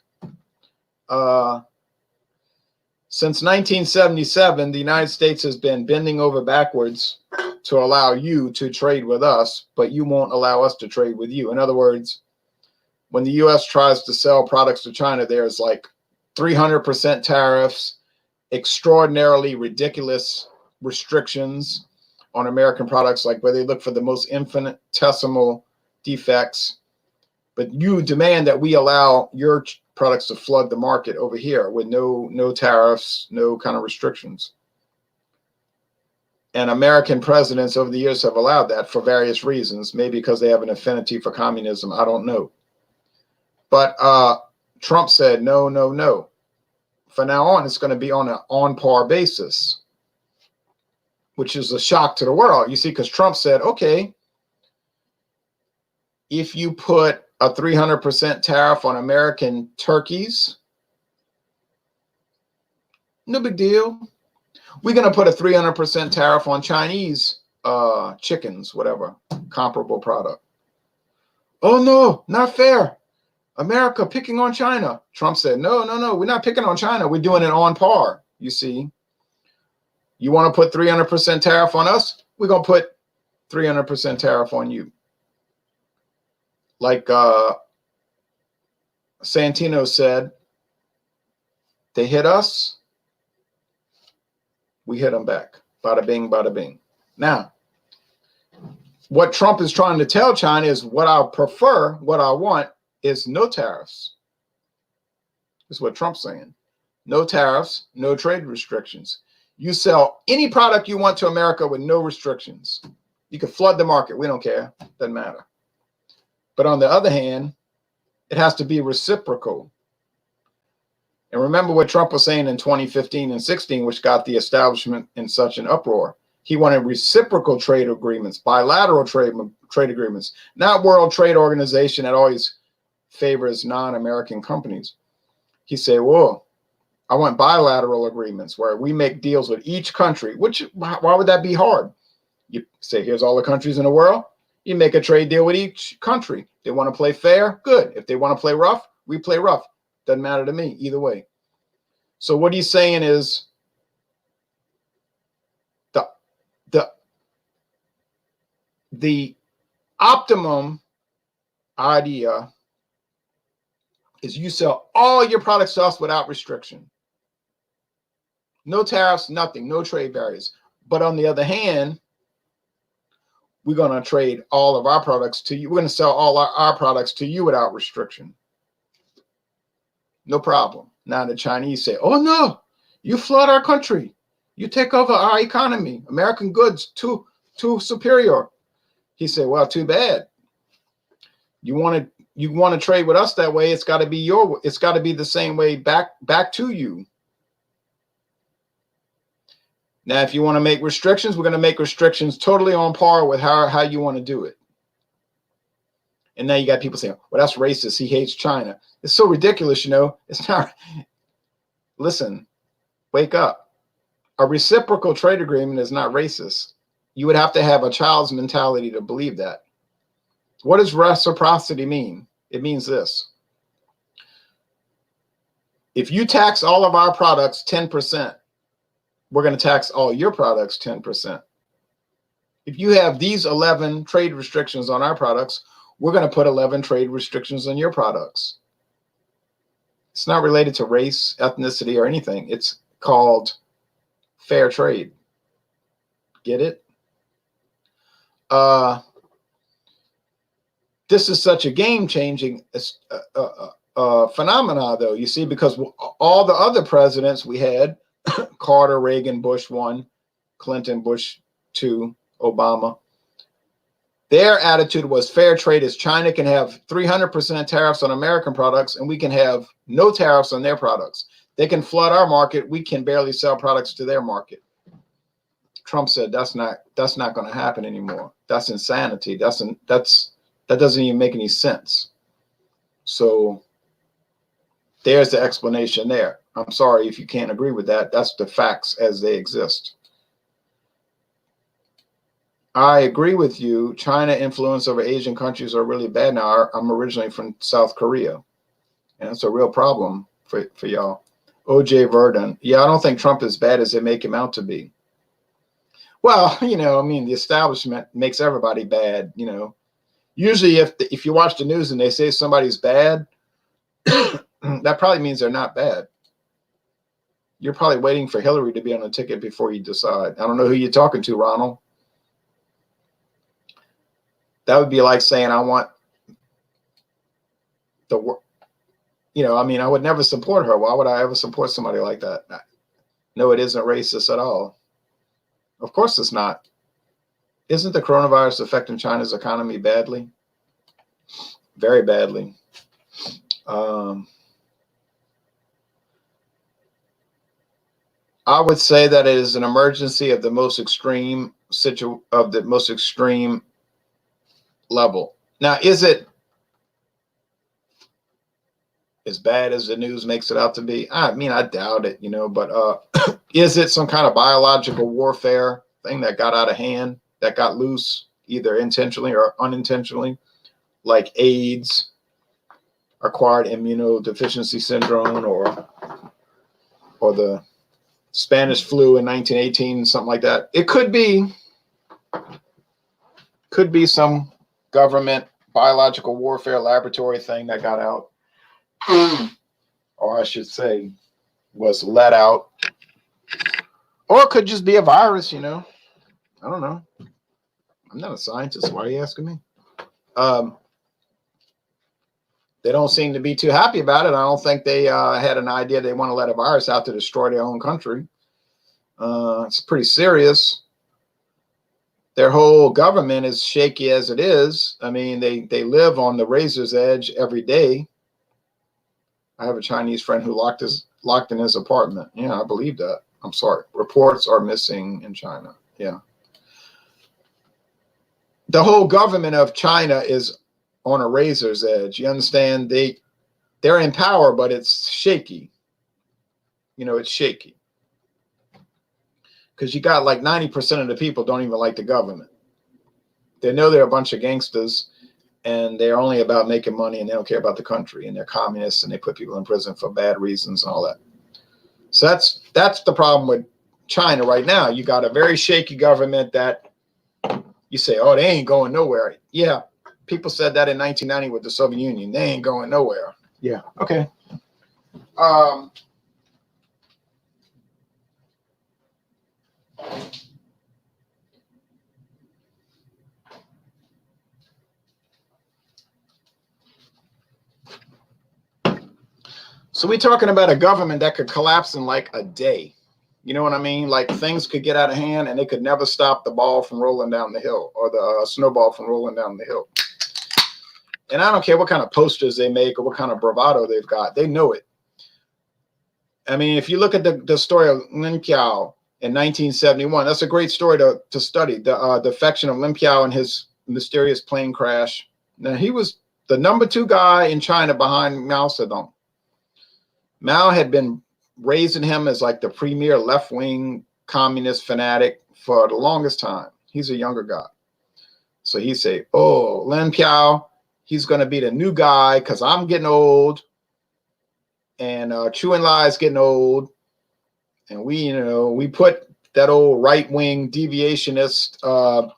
since 1977, the United States has been bending over backwards to allow you to trade with us, but you won't allow us to trade with you. In other words, when the U.S. tries to sell products to China, there's like 300% tariffs, extraordinarily ridiculous restrictions on American products, like where they look for the most infinitesimal defects. But you demand that we allow your products to flood the market over here with no tariffs, no kind of restrictions. And American presidents over the years have allowed that for various reasons, maybe because they have an affinity for communism. I don't know. But Trump said, no. From now on, it's going to be on an on-par basis, which is a shock to the world. You see, because Trump said, okay, if you put a 300% tariff on American turkeys, no big deal. We're going to put a 300% tariff on Chinese chickens, whatever, comparable product. Oh, no, not fair. America picking on China. Trump said, no, we're not picking on China. We're doing it on par, you see. You want to put 300% tariff on us? We're going to put 300% tariff on you. Like Santino said, they hit us, we hit them back. Bada bing, bada bing. Now, what Trump is trying to tell China is what I prefer, what I want is no tariffs. That's what Trump's saying. No tariffs, no trade restrictions. You sell any product you want to America with no restrictions. You can flood the market. We don't care. Doesn't matter. But on the other hand, it has to be reciprocal. And remember what Trump was saying in 2015 and 16, which got the establishment in such an uproar. He wanted reciprocal trade agreements, bilateral trade agreements, not World Trade Organization that always favors non-American companies. He said, whoa, I want bilateral agreements where we make deals with each country, which, why would that be hard? You say, here's all the countries in the world. You make a trade deal with each country. They want to play fair, good. If they want to play rough, we play rough. Doesn't matter to me either way. So what he's saying is the optimum idea is you sell all your products to us without restriction. No tariffs, nothing, no trade barriers. But on the other hand, we're going to trade all of our products to you. We're going to sell all our products to you without restriction. No problem. Now the Chinese say, oh no, you flood our country. You take over our economy. American goods too superior. He said, well, too bad. You want to trade with us that way, it's got to be the same way back to you. Now, if you want to make restrictions, we're going to make restrictions totally on par with how you want to do it. And now you got people saying, well, that's racist. He hates China. It's so ridiculous, you know. It's not. Listen, wake up. A reciprocal trade agreement is not racist. You would have to have a child's mentality to believe that. What does reciprocity mean? It means this. If you tax all of our products 10%, we're going to tax all your products 10%. If you have these 11 trade restrictions on our products, we're going to put 11 trade restrictions on your products. It's not related to race, ethnicity, or anything. It's called fair trade. Get it? This is such a game-changing phenomena, though, you see, because all the other presidents we had, Carter, Reagan, Bush 1, Clinton, Bush 2, Obama, their attitude was fair trade is China can have 300% tariffs on American products and we can have no tariffs on their products. They can flood our market. We can barely sell products to their market. Trump said that's not going to happen anymore. That's insanity. That doesn't even make any sense. So there's the explanation there. I'm sorry if you can't agree with that. That's the facts as they exist. I agree with you. China influence over Asian countries are really bad now. I'm originally from South Korea, and it's a real problem for y'all. OJ Verdon. Yeah, I don't think Trump is bad as they make him out to be. Well, you know, I mean, the establishment makes everybody bad, you know. Usually if you watch the news and they say somebody's bad, that probably means they're not bad. You're probably waiting for Hillary to be on the ticket before you decide. I don't know who you're talking to, Ronald. That would be like saying I want you know, I mean, I would never support her. Why would I ever support somebody like that? No, it isn't racist at all. Of course it's not. Isn't the coronavirus affecting China's economy badly? Very badly. I would say that it is an emergency of the most extreme level. Now, is it as bad as the news makes it out to be? I mean, I doubt it, you know, but is it some kind of biological warfare thing that got out of hand, that got loose, either intentionally or unintentionally, like AIDS, acquired immunodeficiency syndrome, or the Spanish flu in 1918, something like that? It could be some government biological warfare laboratory thing that got out, or I should say was let out, or it could just be a virus, you know. I don't know. I'm not a scientist. Why are you asking me? They don't seem to be too happy about it. I don't think they had an idea they want to let a virus out to destroy their own country. It's pretty serious. Their whole government is shaky as it is. I mean, they live on the razor's edge every day. I have a Chinese friend who locked in his apartment. Yeah, I believe that. I'm sorry. Reports are missing in China. Yeah. The whole government of China is on a razor's edge. You understand? They're in power, but it's shaky. You know, it's shaky. Because you got like 90% of the people don't even like the government. They know they're a bunch of gangsters and they're only about making money and they don't care about the country, and they're communists and they put people in prison for bad reasons and all that. So that's the problem with China right now. You got a very shaky government that you say, oh, they ain't going nowhere. Yeah, People said that in 1990 with the Soviet Union. They ain't going nowhere. Yeah. Okay. Um, so we're talking about a government that could collapse in like a day. You know what I mean? Like things could get out of hand and they could never stop the ball from rolling down the hill or the snowball from rolling down the hill. And I don't care what kind of posters they make or what kind of bravado they've got. They know it. I mean, if you look at the story of Lin Piao in 1971, that's a great story to study. The defection of Lin Piao and his mysterious plane crash. Now, he was the #2 guy in China behind Mao Zedong. Mao had been raising him as like the premier left-wing communist fanatic for the longest time. He's a younger guy. So he say, oh, Lin Piao, he's going to be the new guy because I'm getting old. And Chu Enlai is getting old. And we put that old right-wing deviationist Deng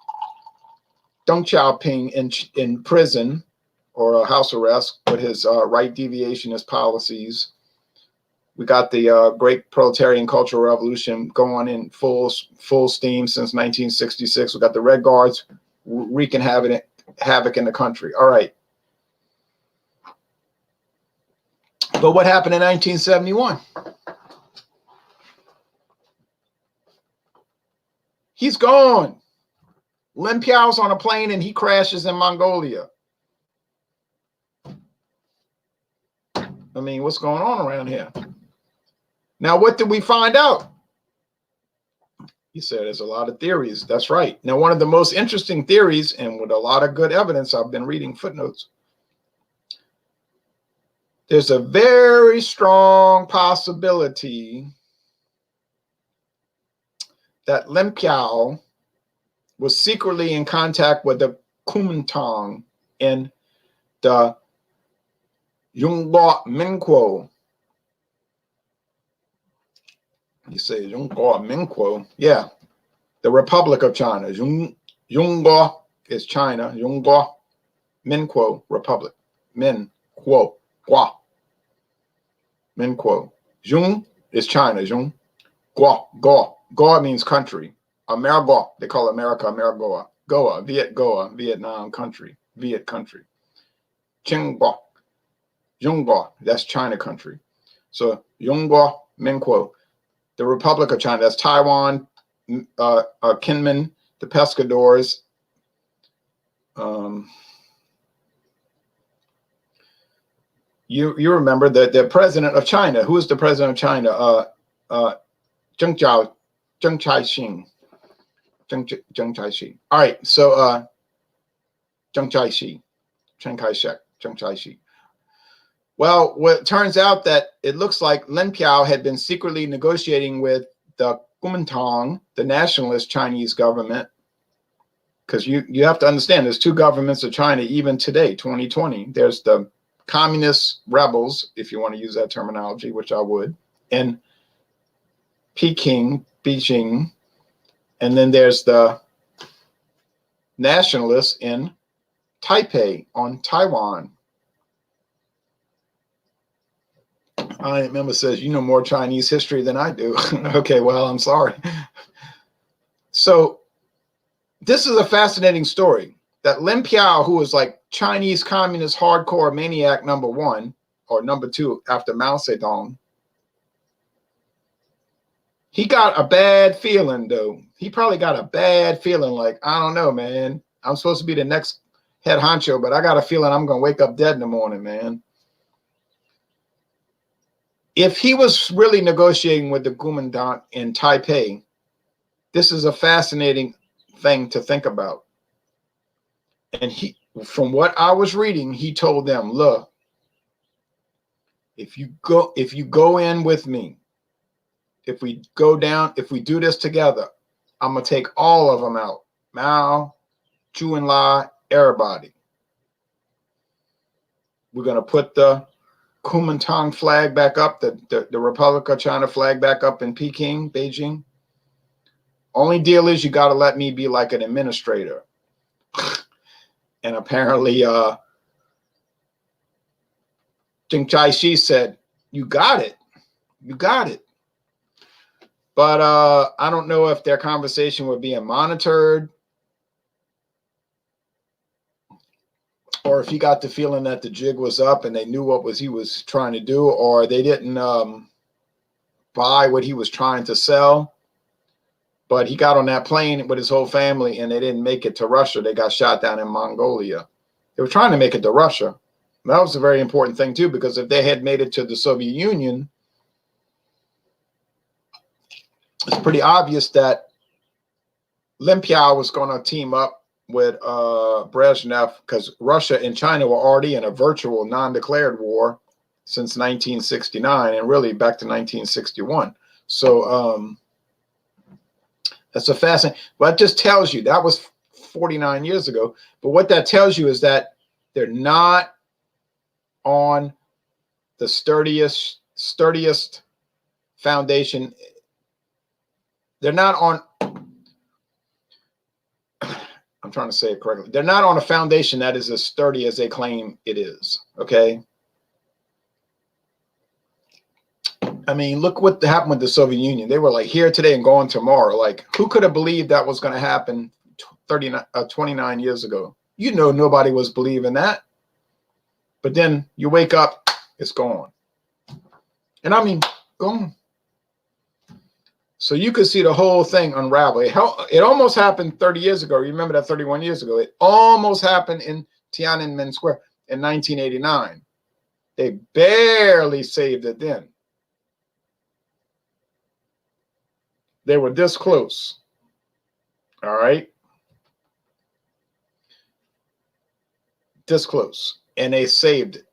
Xiaoping in prison or house arrest with his right deviationist policies. We got the great proletarian cultural revolution going in full steam since 1966. We got the Red Guards wreaking havoc in the country. All right. But what happened in 1971? He's gone. Lin Piao's on a plane and he crashes in Mongolia. I mean, what's going on around here? Now, what did we find out? He said there's a lot of theories. That's right. Now, one of the most interesting theories, and with a lot of good evidence, I've been reading footnotes. There's a very strong possibility that Lin Piao was secretly in contact with the Kuomintang in the Yunguo Minquo. You say Yunguo Minquo? Yeah, the Republic of China. Yunguo is China. Yunguo Minquo Republic. Minquo. Gua. Minquo. Jung is China. Jung. Gua. Goa. Goa means country. Amerigoa. They call America Amerigoa. Goa. Goa. Vietnam country. Viet country. Qingguo. Yunguo. That's China country. So Yunguo Minquo. The Republic of China. That's Taiwan. Kinmen. The Pescadores. You remember that the president of China. Who is the president of China? Chiang Kai-shek. All right, so Chiang Kai-shek. Well, what turns out that it looks like Lin Piao had been secretly negotiating with the Kuomintang, the nationalist Chinese government, because you have to understand there's two governments of China even today, 2020. There's the communist rebels, if you want to use that terminology, which I would, in Beijing, and then there's the nationalists in Taipei on Taiwan. I remember says, you know more Chinese history than I do. Okay, well, I'm sorry. So this is a fascinating story that Lin Piao, who was like Chinese communist hardcore maniac #1 or #2 after Mao Zedong, he got a bad feeling though. He probably got a bad feeling like, I don't know, man. I'm supposed to be the next head honcho, but I got a feeling I'm going to wake up dead in the morning, man. If he was really negotiating with the Kuomintang in Taipei, this is a fascinating thing to think about. And he, from what I was reading, he told them, look, if you go in with me, if we go down, if we do this together, I'm going to take all of them out. Mao, Chu Enlai, everybody. We're going to put the Kuomintang flag back up, the Republic of China flag back up in Peking, Beijing. Only deal is you got to let me be like an administrator. And apparently, Chiang Kai-shek said, you got it. You got it. But I don't know if their conversation were being monitored, or if he got the feeling that the jig was up and they knew what he was trying to do, or they didn't buy what he was trying to sell. But he got on that plane with his whole family and they didn't make it to Russia. They got shot down in Mongolia. They were trying to make it to Russia. That was a very important thing too, because if they had made it to the Soviet Union, it's pretty obvious that Lin Piao was going to team up with Brezhnev, because Russia and China were already in a virtual non-declared war since 1969 and really back to 1961. So that's a fascinating, well, that just tells you that was 49 years ago. But what that tells you is that they're not on the sturdiest foundation. They're not on, I'm trying to say it correctly. They're not on a foundation that is as sturdy as they claim it is. Okay. I mean, look what happened with the Soviet Union. They were like here today and gone tomorrow. Like, who could have believed that was going to happen 29 years ago? You know, nobody was believing that. But then you wake up, it's gone. And I mean, gone. So you could see the whole thing unravel. It almost happened 30 years ago. Remember that 31 years ago? It almost happened in Tiananmen Square in 1989. They barely saved it then. They were this close. All right. This close. And they saved it.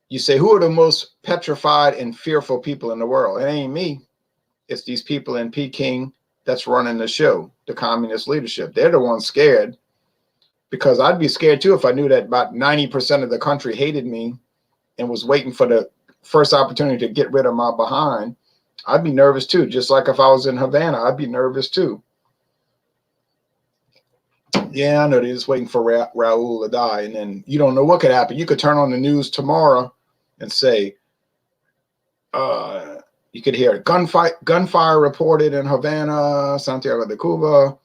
You say, who are the most petrified and fearful people in the world? It ain't me. It's these people in Peking that's running the show, the communist leadership. They're the ones scared, because I'd be scared too if I knew that about 90% of the country hated me and was waiting for the first opportunity to get rid of my behind. I'd be nervous too. Just like if I was in Havana, I'd be nervous too. Yeah, I know they're just waiting for Raul to die. And then you don't know what could happen. You could turn on the news tomorrow and say, you could hear gunfire reported in Havana, Santiago de Cuba.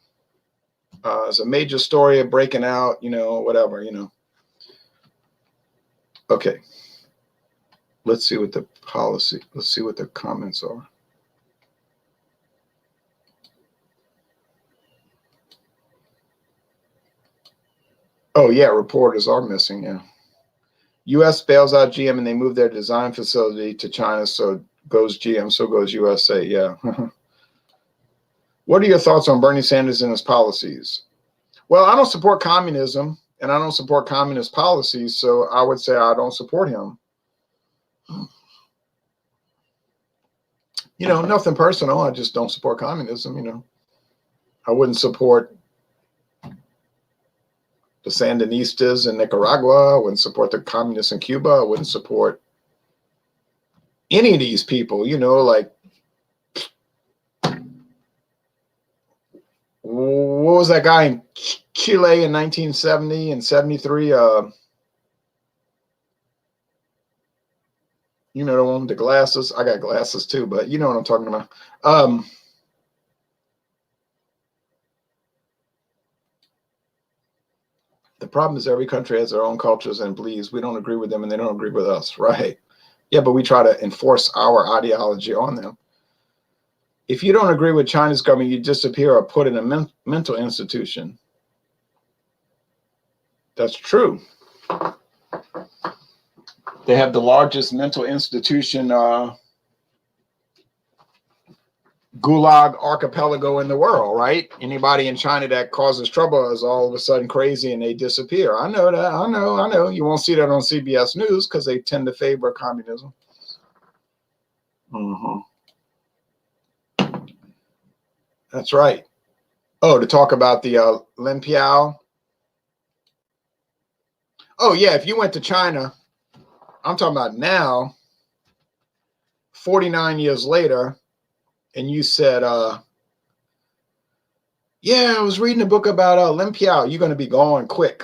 It's a major story of breaking out, you know, whatever, you know. Okay. Let's see what the policy, let's see what the comments are. Oh, yeah, reporters are missing, yeah. U.S. bails out GM and they move their design facility to China, so goes GM, so goes USA, yeah. What are your thoughts on Bernie Sanders and his policies? Well, I don't support communism, and I don't support communist policies, so I would say I don't support him. You know, nothing personal. I just don't support communism, you know. I wouldn't support the Sandinistas in Nicaragua. I wouldn't support the communists in Cuba. I wouldn't support any of these people, you know, like, what was that guy in Chile in 1970 and 73? You know the one with the glasses? I got glasses too, but you know what I'm talking about. The problem is every country has their own cultures and beliefs. We don't agree with them and they don't agree with us, right? Yeah, but we try to enforce our ideology on them. If you don't agree with China's government, you disappear or put in a mental institution. That's true. They have the largest mental institution, Gulag archipelago in the world, right? Anybody in China that causes trouble is all of a sudden crazy and they disappear. I know that. I know. You won't see that on CBS News because they tend to favor communism. That's right. Oh, to talk about the Lin Piao. Oh, yeah. If you went to China, I'm talking about now, 49 years later, and you said, Yeah, I was reading a book about Lin Piao. You're going to be gone quick.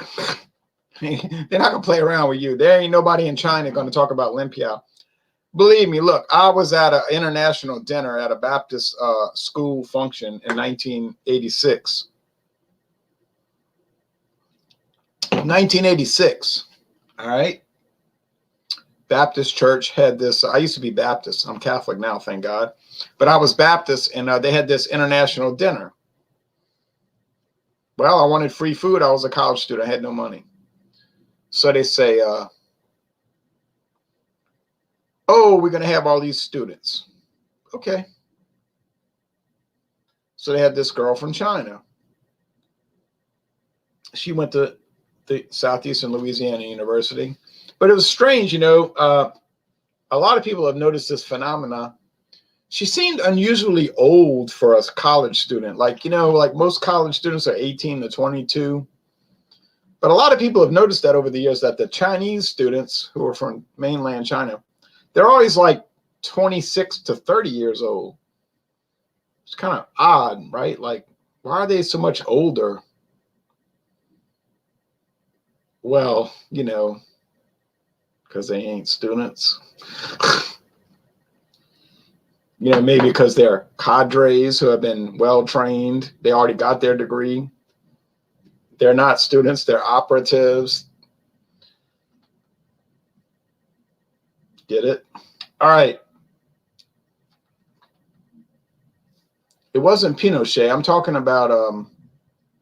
They're not going to play around with you. There ain't nobody in China going to talk about Lin Piao. Believe me, look, I was at an international dinner at a Baptist school function in 1986. 1986. All right. Baptist church had this. I used to be Baptist. I'm Catholic now, thank God. But I was Baptist, and they had this international dinner. Well, I wanted free food. I was a college student. I had no money. So they say, oh, we're going to have all these students. Okay. So they had this girl from China. She went to the Southeastern Louisiana University. But it was strange, you know, a lot of people have noticed this phenomena. She seemed unusually old for a college student. Like, you know, like most college students are 18 to 22. But a lot of people have noticed that over the years that the Chinese students who are from mainland China, they're always like 26 to 30 years old. It's kind of odd, right? Like, why are they so much older? Well, you know, because they ain't students. You know, maybe because they're cadres who have been well trained. They already got their degree. They're not students, they're operatives. Get it? All right. It wasn't Pinochet. I'm talking about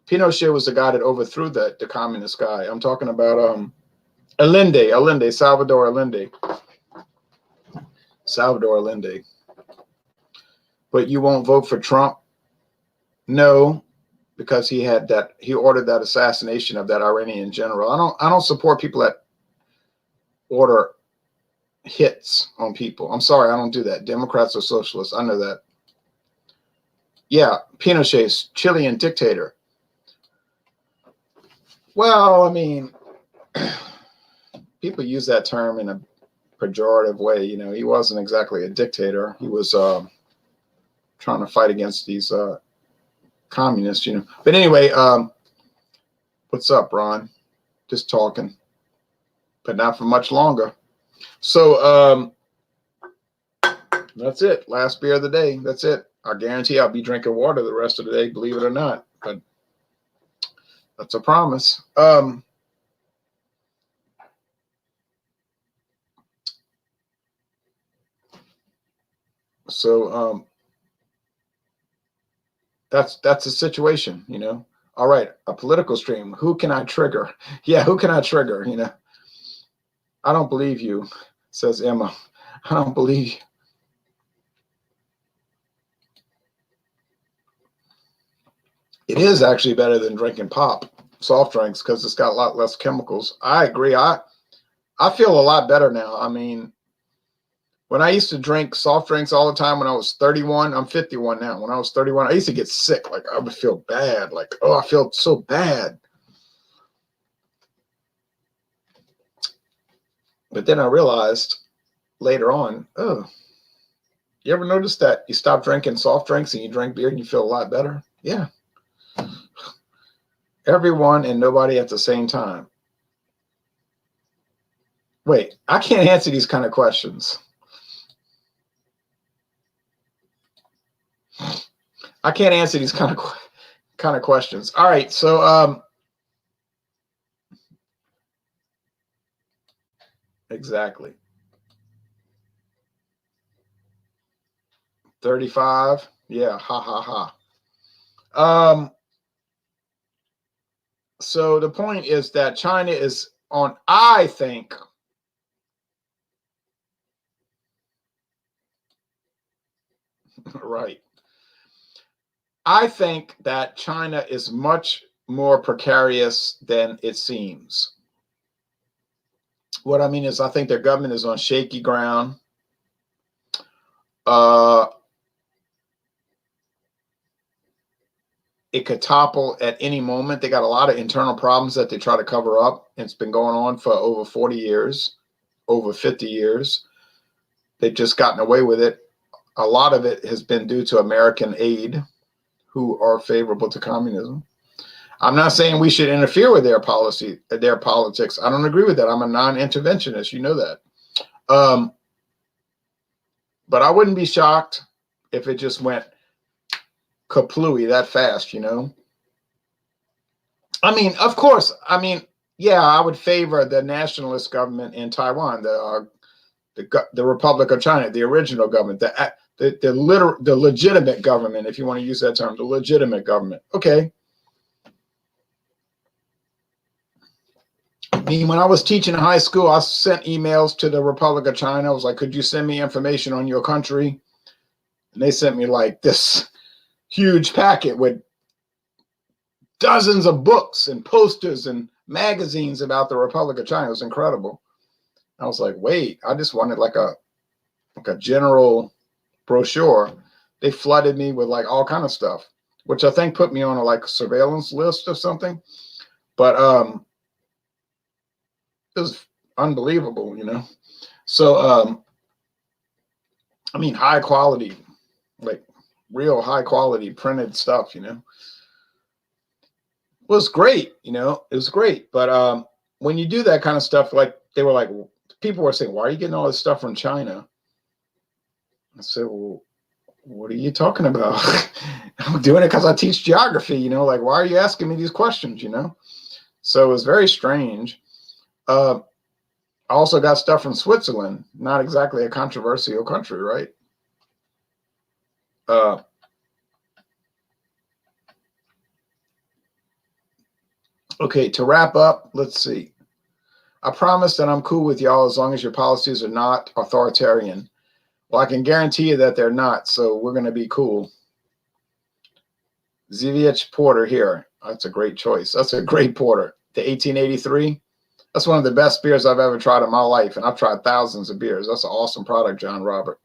Pinochet was the guy that overthrew the communist guy. I'm talking about Allende, Salvador Allende. Salvador Allende. But you won't vote for Trump? No, because he ordered that assassination of that Iranian general. I don't support people that order hits on people. I'm sorry, I don't do that. Democrats or socialists, I know that. Yeah, Pinochet's Chilean dictator. Well, I mean, people use that term in a pejorative way. You know, he wasn't exactly a dictator. He was trying to fight against these communists, you know. But anyway, what's up, Ron? Just talking, but not for much longer. So that's it. Last beer of the day. That's it. I guarantee I'll be drinking water the rest of the day, believe it or not. But that's a promise. So that's a situation, you know. All right, a political stream. Who can I trigger? Yeah, who can I trigger? You know, I don't believe you, says Emma. I don't believe you. It is actually better than drinking pop soft drinks because it's got a lot less chemicals. I agree. I feel a lot better now. I mean, when I used to drink soft drinks all the time when I was 31, I'm 51 now. When I was 31, I used to get sick. Like I would feel bad. Like, oh, I feel so bad. But then I realized later on, oh, you ever notice that you stop drinking soft drinks and you drink beer and you feel a lot better? Yeah. Everyone and nobody at the same time. Wait, I can't answer these kind of questions. I can't answer these kind of questions. All right, so exactly. 35. Yeah, ha ha ha. So the point is that China is on, I think, right. I think that China is much more precarious than it seems. What I mean is, I think their government is on shaky ground. It could topple at any moment. They got a lot of internal problems that they try to cover up. It's been going on for over 40 years, over 50 years. They've just gotten away with it. A lot of it has been due to American aid, who are favorable to communism. I'm not saying we should interfere with their policy, their politics. I don't agree with that. I'm a non-interventionist. You know that. But I wouldn't be shocked if it just went kaplooey that fast, you know? I mean, of course, I mean, yeah, I would favor the nationalist government in Taiwan, the Republic of China, the original government, the legitimate government, if you want to use that term, the legitimate government. Okay. I mean, when I was teaching in high school, I sent emails to the Republic of China. I was like, could you send me information on your country? And they sent me like this huge packet with dozens of books and posters and magazines about the Republic of China. It was incredible. I was like, wait, I just wanted like a general brochure. They flooded me with like all kind of stuff, which I think put me on a like surveillance list or something. But it was unbelievable, you know. So I mean, high quality, like real high quality printed stuff, you know. It was great, you know. It was great. But when you do that kind of stuff, like they were like, people were saying, why are you getting all this stuff from China? I said, well, what are you talking about? I'm doing it because I teach geography, you know, like, why are you asking me these questions, you know? So it was very strange. I also got stuff from Switzerland, not exactly a controversial country, right? Okay, to wrap up, let's see. I promise that I'm cool with y'all as long as your policies are not authoritarian. Well, I can guarantee you that they're not, so we're going to be cool. Zivich Porter here. That's a great choice. That's a great porter. The 1883. That's one of the best beers I've ever tried in my life, and I've tried thousands of beers. That's an awesome product, John Robert.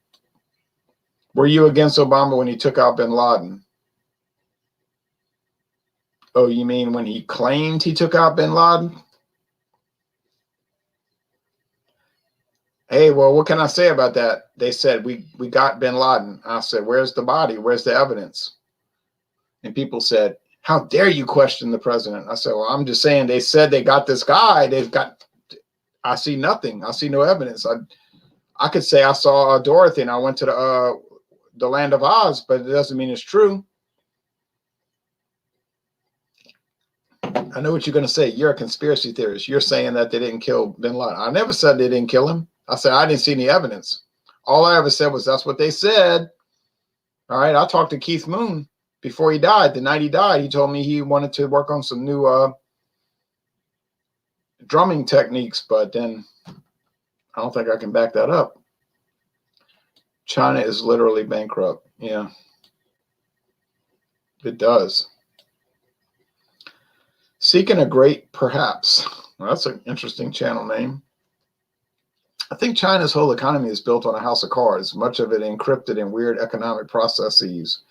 Were you against Obama when he took out bin Laden? Oh, you mean when he claimed he took out bin Laden? Hey, well, what can I say about that? They said, we got bin Laden. I said, where's the body? Where's the evidence? And people said, how dare you question the president? I said, well, I'm just saying they said they got this guy. I see nothing. I see no evidence. I could say I saw Dorothy and I went to the land of Oz, but it doesn't mean it's true. I know what you're going to say. You're a conspiracy theorist. You're saying that they didn't kill bin Laden. I never said they didn't kill him. I said I didn't see any evidence. All I ever said was that's what they said. All right. I talked to Keith Moon before he died. The night he died, he told me he wanted to work on some new drumming techniques, but then I don't think I can back that up. China is literally bankrupt. Yeah, it does. Seeking a Great Perhaps. Well, that's an interesting channel name. I think China's whole economy is built on a house of cards, much of it encrypted in weird economic processes.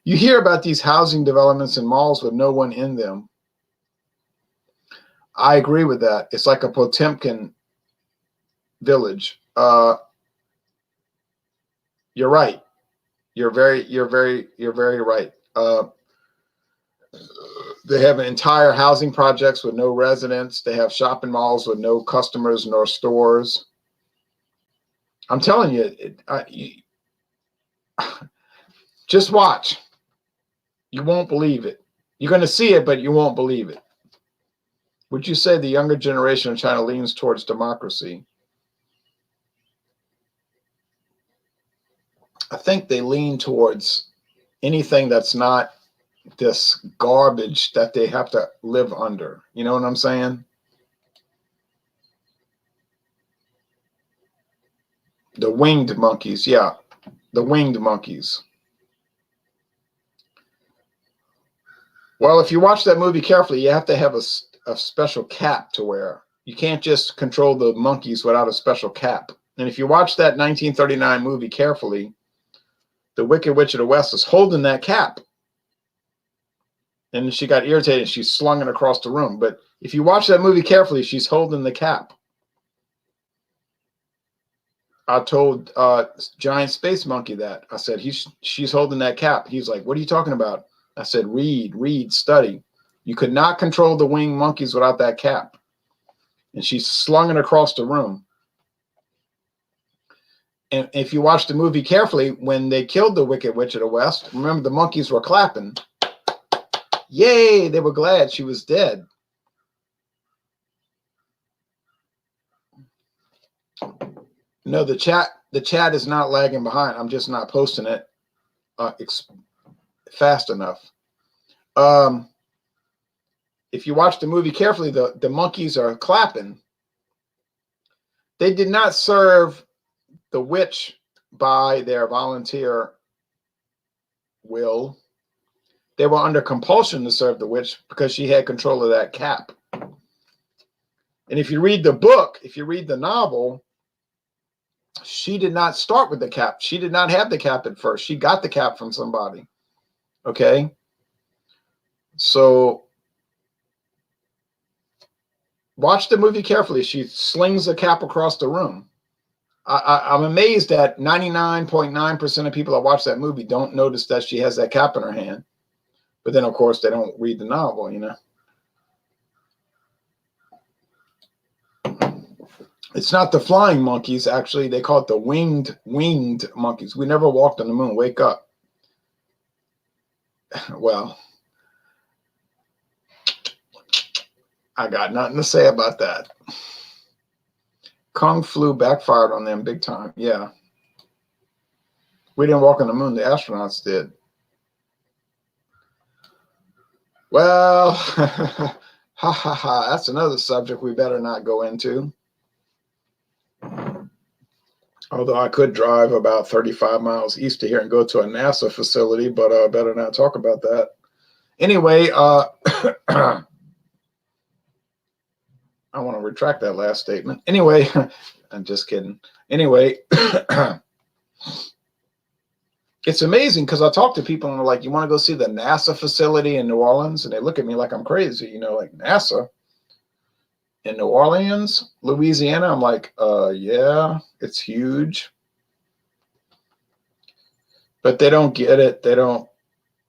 You hear about these housing developments in malls with no one in them. I agree with that. It's like a Potemkin village. You're right. You're very right. They have entire housing projects with no residents. They have shopping malls with no customers nor stores. I'm telling you, just watch. You won't believe it. You're going to see it, but you won't believe it. Would you say the younger generation of China leans towards democracy? I think they lean towards anything that's not this garbage that they have to live under. You know what I'm saying? The winged monkeys. Yeah, the winged monkeys. Well, if you watch that movie carefully, you have to have a special cap to wear. You can't just control the monkeys without a special cap. And if you watch that 1939 movie carefully, the Wicked Witch of the West is holding that cap. And she got irritated and she slung it across the room. But if you watch that movie carefully, she's holding the cap. I told Giant Space Monkey that. I said, she's holding that cap. He's like, what are you talking about? I said, read, study. You could not control the winged monkeys without that cap. And she slung it across the room. And if you watch the movie carefully, when they killed the Wicked Witch of the West, remember the monkeys were clapping. Yay, they were glad she was dead. No, the chat is not lagging behind. I'm just not posting it fast enough. If you watch the movie carefully, the monkeys are clapping. They did not serve the witch by their volunteer will. They were under compulsion to serve the witch because she had control of that cap. And if you read the book, if you read the novel, she did not start with the cap. She did not have the cap at first. She got the cap from somebody. Okay? So watch the movie carefully. She slings the cap across the room. I'm amazed that 99.9% of people that watch that movie don't notice that she has that cap in her hand. But then, of course, they don't read the novel, you know. It's not the flying monkeys, actually. They call it the winged monkeys. We never walked on the moon. Wake up. Well, I got nothing to say about that. Kung flu backfired on them big time. Yeah. We didn't walk on the moon. The astronauts did. Well, ha ha ha. That's another subject we better not go into. Although I could drive about 35 miles east of here and go to a NASA facility, but I better not talk about that. Anyway, I want to retract that last statement. Anyway, I'm just kidding. Anyway, it's amazing because I talk to people and they're like, you want to go see the NASA facility in New Orleans? And they look at me like I'm crazy, you know, like NASA in New Orleans, Louisiana. I'm like, yeah, it's huge. But they don't get it. They don't,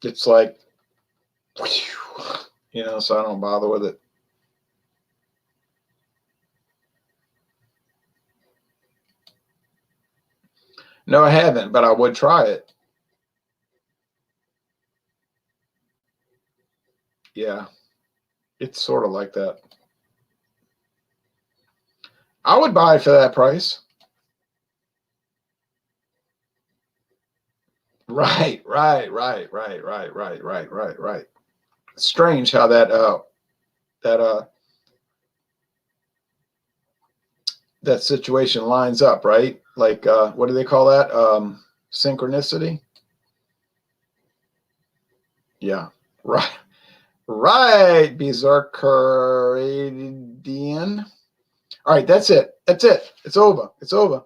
it's like, you know, so I don't bother with it. No, I haven't, but I would try it. Yeah, it's sort of like that. I would buy it for that price. Right. Strange how that situation lines up, right? Like, what do they call that? Synchronicity. Yeah. Right. Berserkeridian. All right, that's it. It's over. It's over.